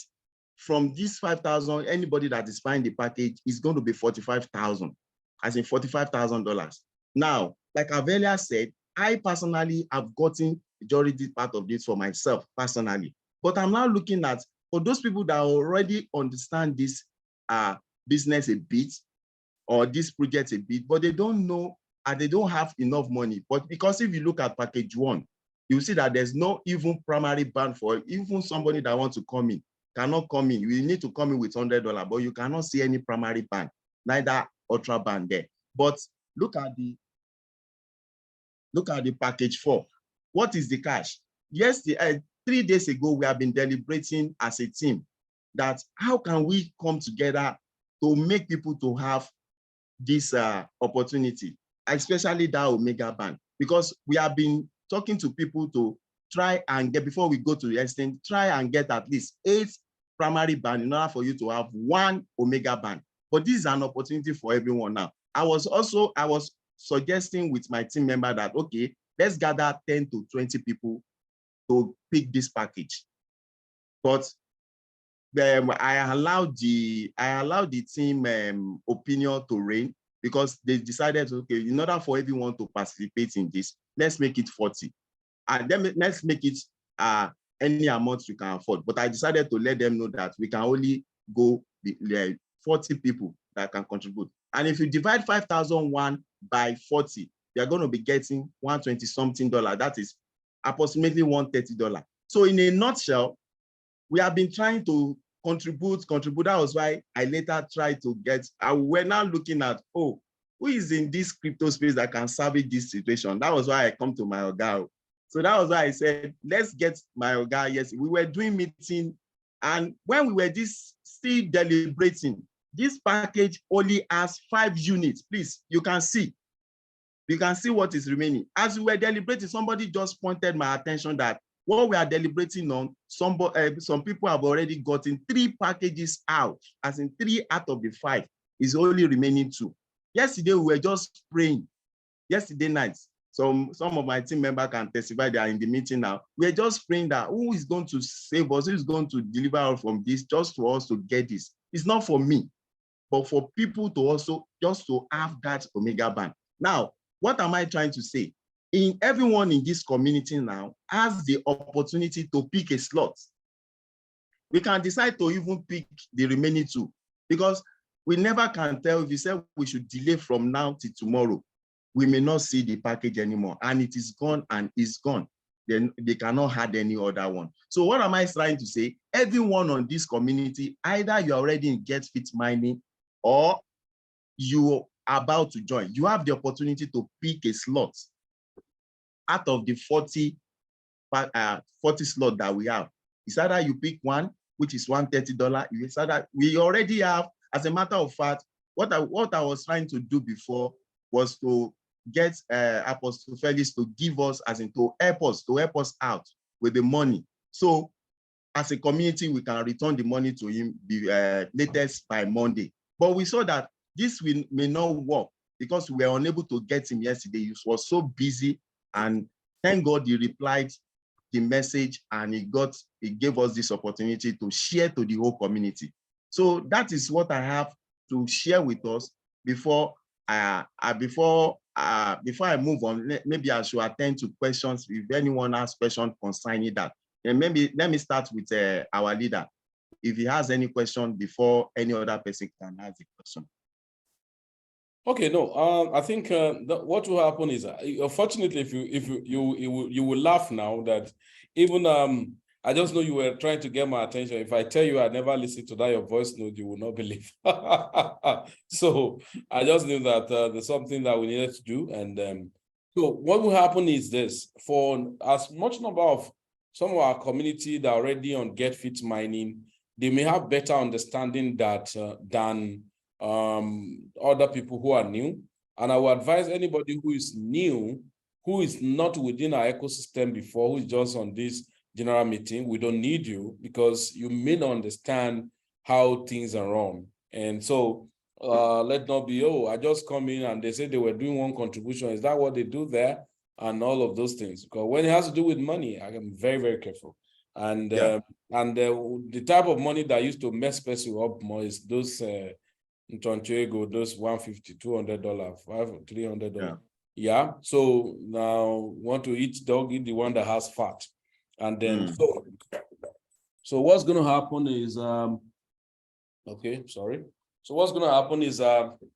from this 5,000, anybody that is buying the package is going to be 45,000, as in $45,000. Now, like Avelia said, I personally have gotten majority part of this for myself personally. But I'm now looking at, for those people that already understand this business a bit, or this project a bit, but they don't know and they don't have enough money. But because if you look at package 1, you see that there's no even primary band for even somebody that wants to come in, cannot come in. You need to come in with $100, but you cannot see any primary band, neither ultra band there. But look at the package 4. What is the cash? Yes, 3 days ago, we have been deliberating as a team that how can we come together to make people to have this opportunity, especially that Omega band, because we have been talking to people to try and get, before we go to the exchange, try and get at least 8 primary band in order for you to have 1 Omega band. But this is an opportunity for everyone now. I was suggesting with my team member that, okay, let's gather 10 to 20 people to pick this package. But I allowed the team opinion to reign, because they decided, okay, in order for everyone to participate in this, let's make it 40. And then let's make it any amount you can afford. But I decided to let them know that we can only go 40 people that can contribute. And if you divide 5,001 by 40, you're going to be getting $120-something. That is approximately $130. So in a nutshell, we have been trying to contribute. That was why I later tried to get, we're now looking at, oh, who is in this crypto space that can salvage this situation? That was why I come to my Oga. So that was why I said, let's get my Oga. Yes, we were doing meeting. And when we were still deliberating, this package only has 5 units. Please, you can see what is remaining. As we were deliberating, somebody just pointed my attention that what we are deliberating on, some people have already gotten 3 packages out, as in 3 out of the 5 is only remaining 2. Yesterday, we were just praying. Yesterday night, some of my team members can testify, they are in the meeting now. We're just praying that who is going to save us, who is going to deliver us from this, just for us to get this. It's not for me, but for people to also just to have that Omega band. Now, what am I trying to say? Everyone in this community now has the opportunity to pick a slot. We can decide to even pick the remaining 2, because we never can tell. If you say we should delay from now till tomorrow, we may not see the package anymore, and it is gone and is gone. Then they cannot add any other one. So what am I trying to say? Everyone on this community, either you're already in get fit mining or you are about to join, you have the opportunity to pick a slot out of the 40 slot that we have. It's either you pick one, which is $130. It's either we already have, as a matter of fact, what I was trying to do before was to get Apostle Felix to give us, as in to help us out with the money. So as a community, we can return the money to him latest by Monday. But we saw that this may not work because we were unable to get him yesterday. He was so busy, and thank God he replied the message, and he gave us this opportunity to share to the whole community. So that is what I have to share with us before I move on. Maybe I should attend to questions. If anyone has questions concerning that, then maybe let me start with our leader, if he has any question before any other person can ask the question. Okay, no, I think what will happen is, unfortunately, if you will laugh now that even I just know you were trying to get my attention. If I tell you I never listened to that your voice note, you will not believe. So I just knew that there's something that we needed to do, and so what will happen is this: for as much number of some of our community that are already on Get Fit mining, they may have better understanding that than other people who are new. And I will advise anybody who is new, who is not within our ecosystem before, who is just on this general meeting, we don't need you because you may not understand how things are run. And so let not be, oh, I just come in and they say they were doing one contribution. Is that what they do there? And all of those things. Because when it has to do with money, I am very, very careful. And the type of money that used to mess people up more is those those $150, $200, $300. Yeah, so now want to eat dog, eat the one that has fat. And then so what's going to happen is okay, sorry. So what's going to happen is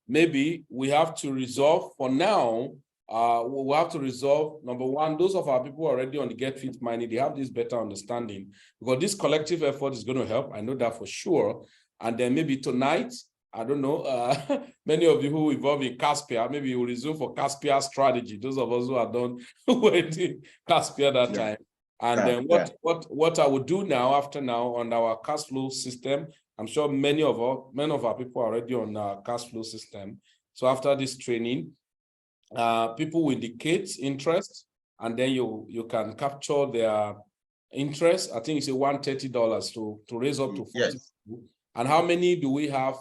maybe we have to resolve for now. We'll have to resolve, number one, those of our people already on the Get Fit mining, they have this better understanding because this collective effort is going to help. I know that for sure. And then maybe tonight, I don't know, many of you who involved in Caspia, maybe you will resume for Caspia strategy. Those of us who are done waiting Caspia that time. And then what I would do now, after now, on our cash flow system, I'm sure many of our people are already on our cash flow system. So after this training, people will indicate interest, and then you can capture their interest. I think it's $130 to raise up to 40. Yes. And how many do we have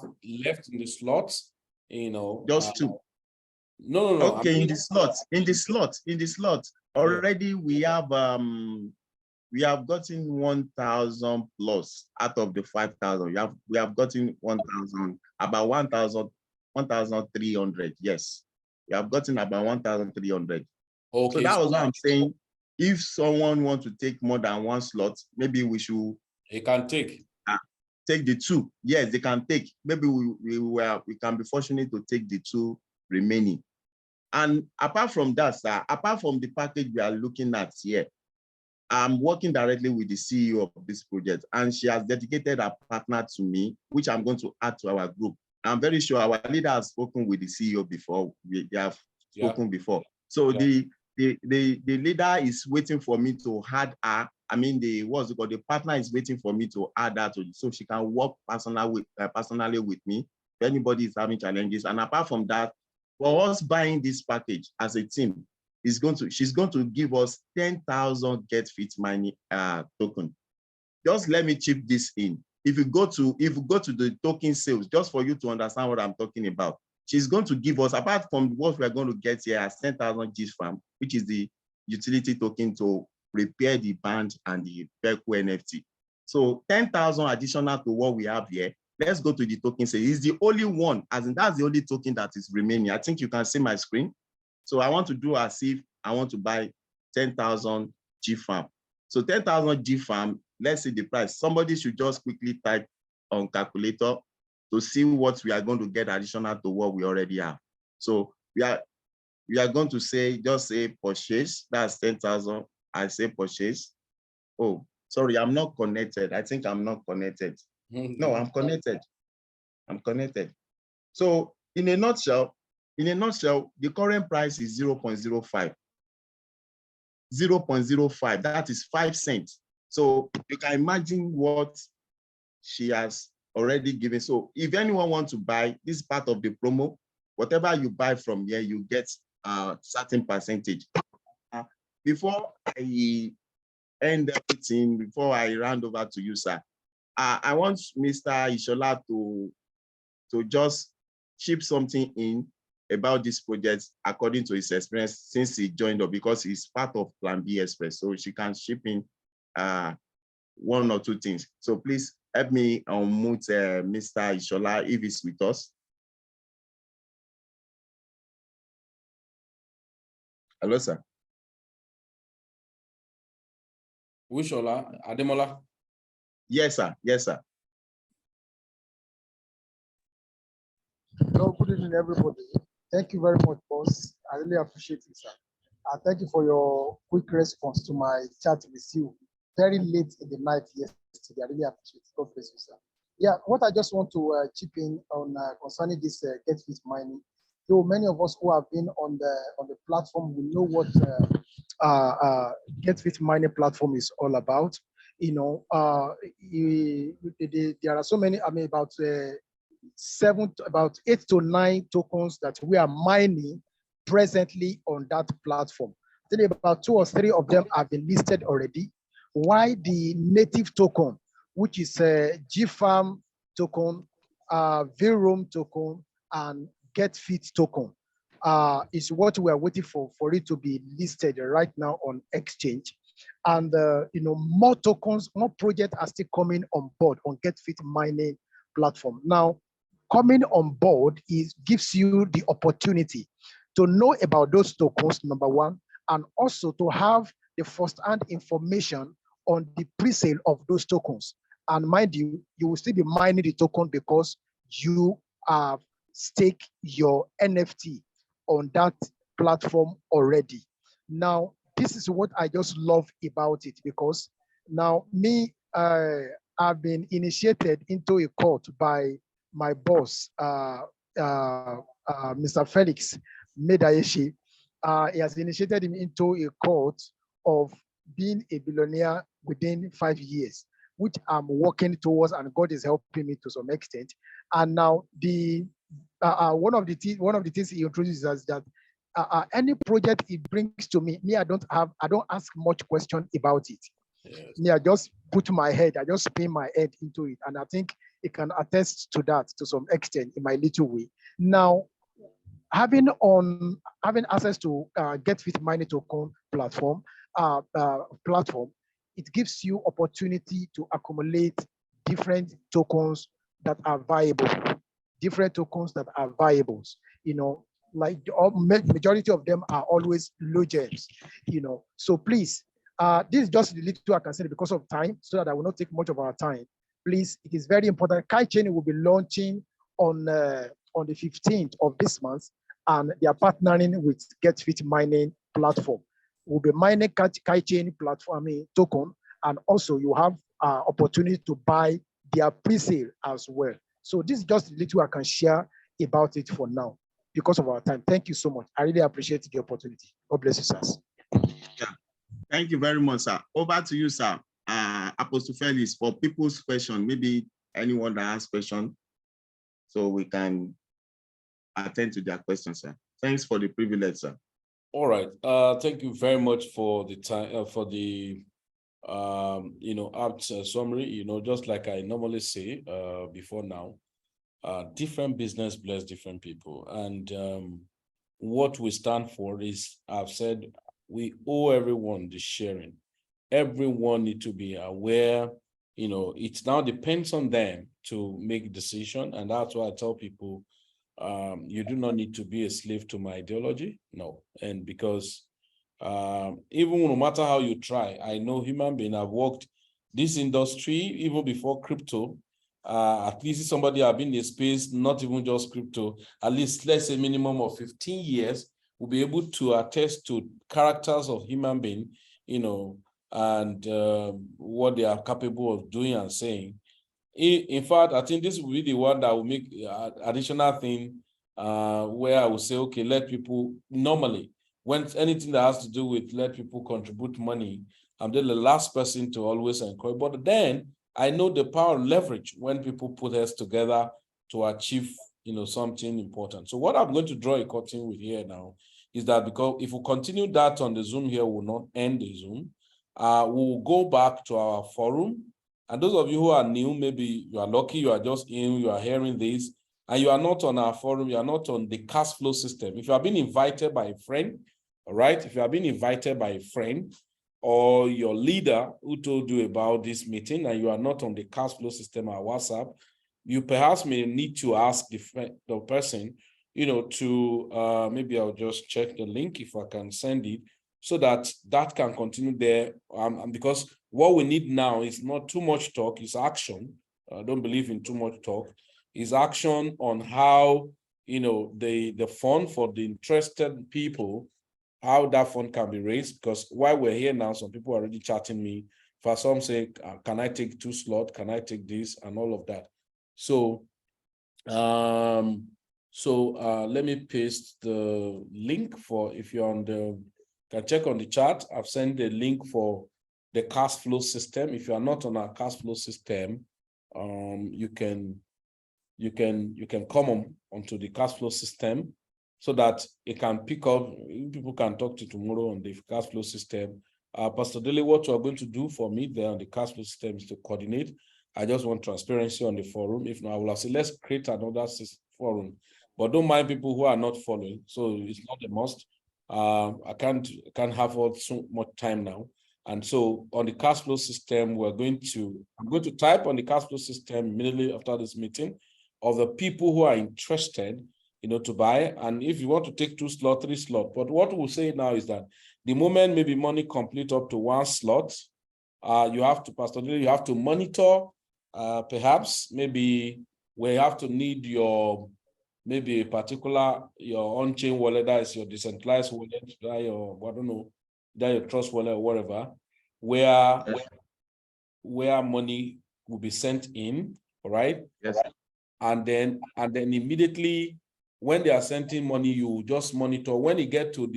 left in the slots? You know, just two. No. Okay, in the slot. Already we have gotten 1,000 plus out of the 5,000. We have gotten 1,000, about 1,300. Yes, we have gotten about 1,300. Okay, so that was what I'm saying. If someone wants to take more than one slot, maybe we should. He can take the two. Yes, they can take. Maybe we can be fortunate to take the two remaining. And apart from that, sir, apart from the package we are looking at here, I'm working directly with the CEO of this project, and she has dedicated a partner to me, which I'm going to add to our group. I'm very sure our leader has spoken with the CEO before. They have spoken before. So the leader is waiting for me to add her. I mean, the partner is waiting for me to add that so she can work personally with me if anybody is having challenges. And apart from that, for us buying this package as a team, she's going to give us 10,000 Get Fit mining token. Just let me chip this in. If you go to the token sales, just for you to understand what I'm talking about, she's going to give us, apart from what we're going to get here as 10,000 GFAM, which is the utility token to repair the band and the Beku NFT. So 10,000 additional to what we have here. Let's go to the token sale. It's the only one, as in that's the only token that is remaining. I think you can see my screen. So I want to do as if I want to buy 10,000 GFAM. So 10,000 GFAM, let's see the price. Somebody should just quickly type on calculator to see what we are going to get additional to what we already have. So we are going to just say purchase. That's 10,000. I say purchase. Oh, sorry, I'm not connected. I think I'm not connected. No, I'm connected. I'm connected. So in a nutshell, the current price is 0.05. 0.05, that is 5 cents. So you can imagine what she has already given. So if anyone wants to buy this part of the promo, whatever you buy from here, you get a certain percentage. Before I end everything, before I round over to you, sir, I want Mr. Ishola to just chip something in about this project according to his experience since he joined up, because he's part of PLANB Express. So she can chip in one or two things. So please help me unmute Mr. Ishola if he's with us. Hello, sir. Ishola, Ademola. Yes, sir. Yes, sir. Hello, good evening, everybody. Thank you very much, boss. I really appreciate it, sir. Thank you for your quick response to my chat with you very late in the night yesterday. I really appreciate it. God bless you, sir. Yeah, what I just want to chip in on concerning this Get Fit mining. So many of us who have been on the platform will know what Get Fit mining platform is all about. You know, there are so many. I mean, about 8 to 9 tokens that we are mining presently on that platform. I think about 2 or 3 of them have been listed already. Why the native token, which is a GFAM token, VROM token, and Get Fit token, is what we are waiting for it to be listed right now on exchange. And more tokens, more projects are still coming on board on Get Fit mining platform. Now, coming on board gives you the opportunity to know about those tokens, number one, and also to have the first-hand information on the pre-sale of those tokens. And mind you, you will still be mining the token because you have staked your NFT on that platform already. Now, this is what I just love about it, because now me, I've been initiated into a court by my boss, Mr. Felix Medayeshi. He has initiated him into a court of being a billionaire within 5 years, which I'm working towards, and God is helping me to some extent. And now the one of the things he introduces is that any project he brings to me, I don't ask much question about it. Yes. Me, I just put my head, I just spin my head into it, and I think it can attest to that to some extent in my little way. Now, having access to GetFit mining token platform, it gives you opportunity to accumulate different tokens that are viable, you know, like the majority of them are always low gems, you know. So please, this is just the little I can say because of time, so that I will not take much of our time. Please, it is very important. KaiChain will be launching on the 15th of this month, and they are partnering with GetFit mining platform. We'll be mining KaiChain platform token, and also you have opportunity to buy their pre-sale as well. So this is just a little I can share about it for now because of our time. Thank you so much. I really appreciate the opportunity. God bless you, sirs. Yeah, thank you very much, sir. Over to you, sir. Apostle Felix, for people's question, maybe anyone that has question, so we can attend to their questions, sir. Thanks for the privilege, sir. All right. Thank you very much for the time, for the apt summary. You know, just like I normally say before now, different business bless different people, and what we stand for is, I've said, we owe everyone the sharing. Everyone need to be aware. You know, it now depends on them to make a decision, and that's why I tell people, you do not need to be a slave to my ideology. No. And because even no matter how you try, I know human being, I've worked this industry even before crypto. At least somebody I've been in a space, not even just crypto, at least let's say minimum of 15 years, will be able to attest to characters of human being, you know, and what they are capable of doing and saying. In fact, I think this will be the one that will make additional thing where I will say, okay, let people, normally, when anything that has to do with let people contribute money, I'm the last person to always encourage. But then I know the power of leverage when people put us together to achieve, you know, something important. So what I'm going to draw a curtain with here now is that, because if we continue that on the Zoom here, we'll not end the Zoom. We'll go back to our forum. And those of you who are new, maybe you are lucky, you are just in, you are hearing this, and you are not on our forum, you are not on the cash flow system. If you have been invited by a friend, all right, if you have been invited by a friend or your leader who told you about this meeting and you are not on the cash flow system or WhatsApp, you perhaps may need to ask the person, you know, to maybe I'll just check the link if I can send it, so that that can continue there. Because what we need now is not too much talk, it's action. I don't believe in too much talk. It's action on how, you know, the fund for the interested people, how that fund can be raised. Because while we're here now, some people are already chatting me. For some say, can I take 2 slots? Can I take this? And all of that. So, let me paste the link for, if you're on the, can check on the chat. I've sent the link for the cash flow system. If you are not on our cash flow system, you can come onto the cash flow system so that it can pick up. People can talk to tomorrow on the cash flow system. Pastor Dele, what you are going to do for me there on the cash flow system is to coordinate. I just want transparency on the forum. If not, I will have said, let's create another forum. But don't mind people who are not following. So it's not a must. I can't have all so much time now. And so on the cash flow system, I'm going to type on the cash flow system immediately after this meeting of the people who are interested to buy. And if you want to take 2 slots, 3 slots, but what we'll say now is that the moment maybe money complete up to 1 slot, you have to, Pastor Dele, you have to monitor, perhaps maybe we have to need your, maybe a particular, your on-chain wallet, that is your decentralized wallet, that your, I don't know, that your trust wallet or whatever, where money will be sent in, all right? Yes. And then immediately when they are sending money, you just monitor. When you get to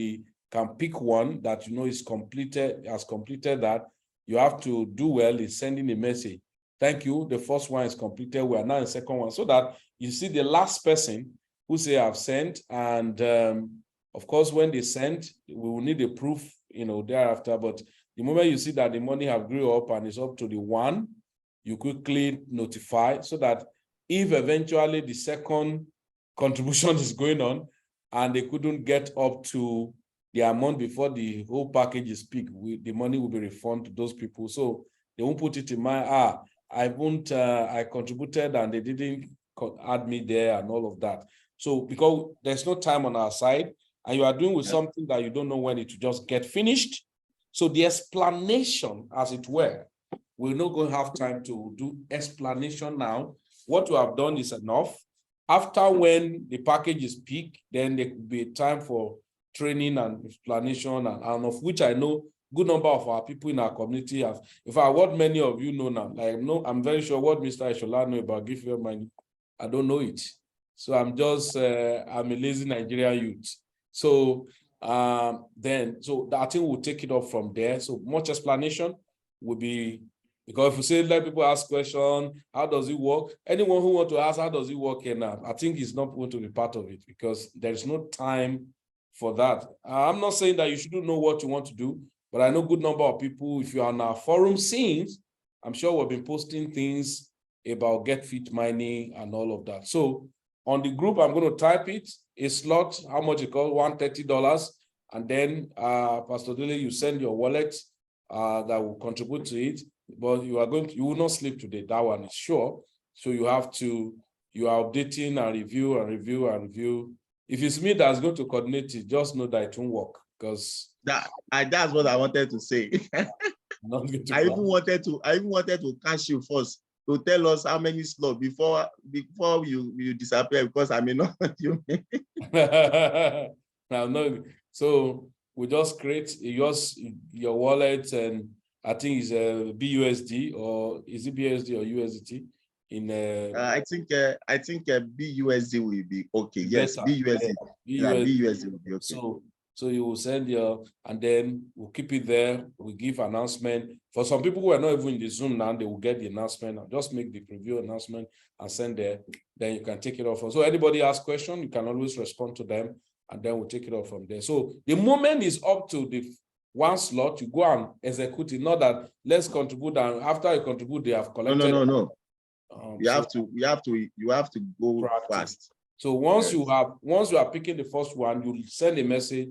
can pick one that is completed, has completed that, you have to do well in sending a message. Thank you. The first one is completed. We are now in the second one, so that you see the last person who say I've sent, and of course, when they send, we will need a proof, thereafter. But the moment you see that the money have grew up and is up to the 1, you quickly notify, so that if eventually the second contribution is going on and they couldn't get up to the amount before the whole package is picked, the money will be refunded to those people. So they won't put it in my, I contributed and they didn't add me there and all of that. So because there's no time on our side and you are doing with something that you don't know when it will just get finished. So the explanation, as it were, we're not going to have time to do explanation now. What you have done is enough. After when the package is picked, then there could be a time for training and explanation, and of which I know good number of our people in our community have. In fact, what many of you know now, I'm very sure what Mr. Ishola know about give your money, I don't know it. So I'm just, I'm a lazy Nigerian youth. So I think we'll take it up from there. So much explanation will be, because if you say let people ask questions, how does it work? Anyone who wants to ask how does it work here now, I think is not going to be part of it, because there is no time for that. I'm not saying that you shouldn't know what you want to do, but I know a good number of people, if you are on our forum scenes, I'm sure we've been posting things about get fit mining and all of that. So on the group, I'm going to type it, a slot, how much it costs, $130. And then Pastor Dele, you send your wallet that will contribute to it. But you will not sleep today. That one is sure. So you are updating and review and review and review. If it's me that's going to coordinate it, just know that it won't work, because that's what I wanted to say. I even wanted to catch you first to tell us how many slots before you disappear, because I may not you. No. So we just create your wallet, and I think it's a BUSD, or is it BUSD or USDT? I think BUSD will be okay. Yes, BUSD. Yeah, BUSD will be okay. So you will send and then we'll keep it there. We give announcement. For some people who are not even in the Zoom now, they will get the announcement. I'll just make the preview announcement and send there. Then you can take it off. So anybody ask question, you can always respond to them, and then we'll take it off from there. So the moment is up to the 1 slot, you go and execute it. Not that let's contribute, and after you contribute, they have collected. No. You have to go proactive. Fast. So once you are picking the first one, you send a message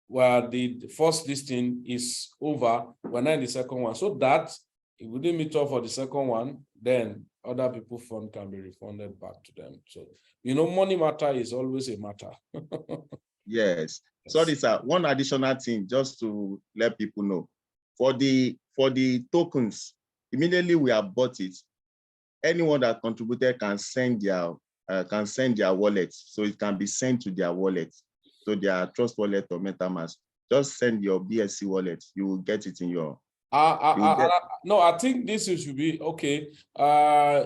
where the first listing is over. We're not in the second one, so that if we didn't meet up for the second one, then other people's fund can be refunded back to them. So money matter is always a matter. Yes. Sorry, sir. One additional thing, just to let people know, for the tokens, immediately we have bought it. Anyone that contributed can send their wallet, so it can be sent to their wallet, so their trust wallet or MetaMask. Just send your BSC wallet, you will get it in your. No, I think this should be okay.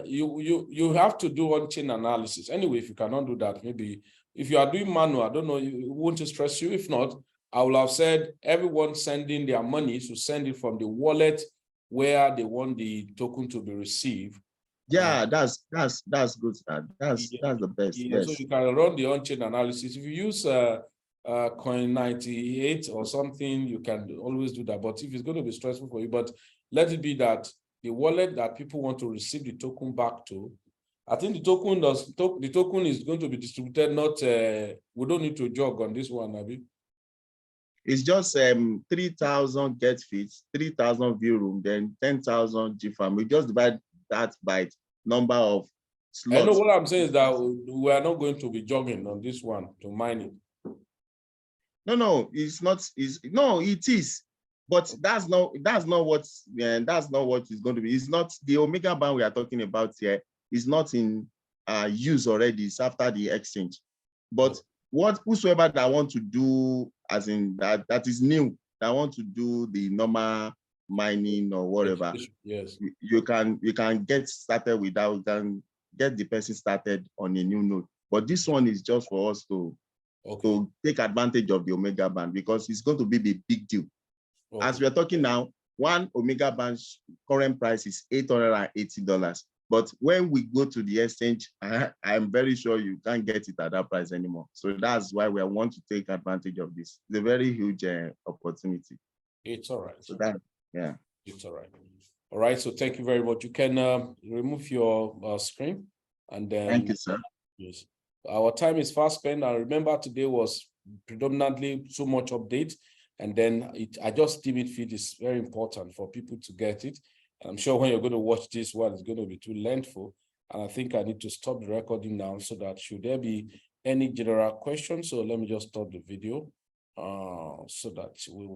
You have to do on-chain analysis anyway. If you cannot do that, maybe if you are doing manual, I don't know, it won't stress you. If not, I will have said everyone sending their money to send it from the wallet where they want the token to be received. Yeah, that's good. That's the best. Yeah, yes. So you can run the on-chain analysis. If you use COINW or something, you can always do that. But if it's going to be stressful for you, but let it be that the wallet that people want to receive the token back to, I think the token is going to be distributed. Not we don't need to jog on this one, Abi. It's just 3,000 get feeds, 3,000 view room, then 10,000 GFAM. We just divide that by number of I know slots. what I'm saying is that we are not going to be jogging on this one to mine it. No, it's not. No, it is, but that's not what it's going to be. It's not the Omega band we are talking about here. Is not in use already. It's after the exchange. But whosoever that want to do, as in that is new, that want to do the normal mining or whatever, yes, you can get started without, then get the person started on a new node. But this one is just for us to take advantage of the Omega band, because it's going to be the big deal. As we are talking now, one Omega band current price is $880. But when we go to the exchange, I'm very sure you can't get it at that price anymore. So that's why we want to take advantage of this. It's a very huge opportunity. It's all right. So that, yeah. It's all right. All right. So thank you very much. You can remove your screen, and then. Thank you, sir. Yes. Our time is fast spent. I remember today was predominantly so much update, and then I just deem it feed is very important for people to get it. And I'm sure when you're going to watch this one, it's going to be too lengthful. And I think I need to stop the recording now, so that should there be any general questions. So let me just stop the video so that we will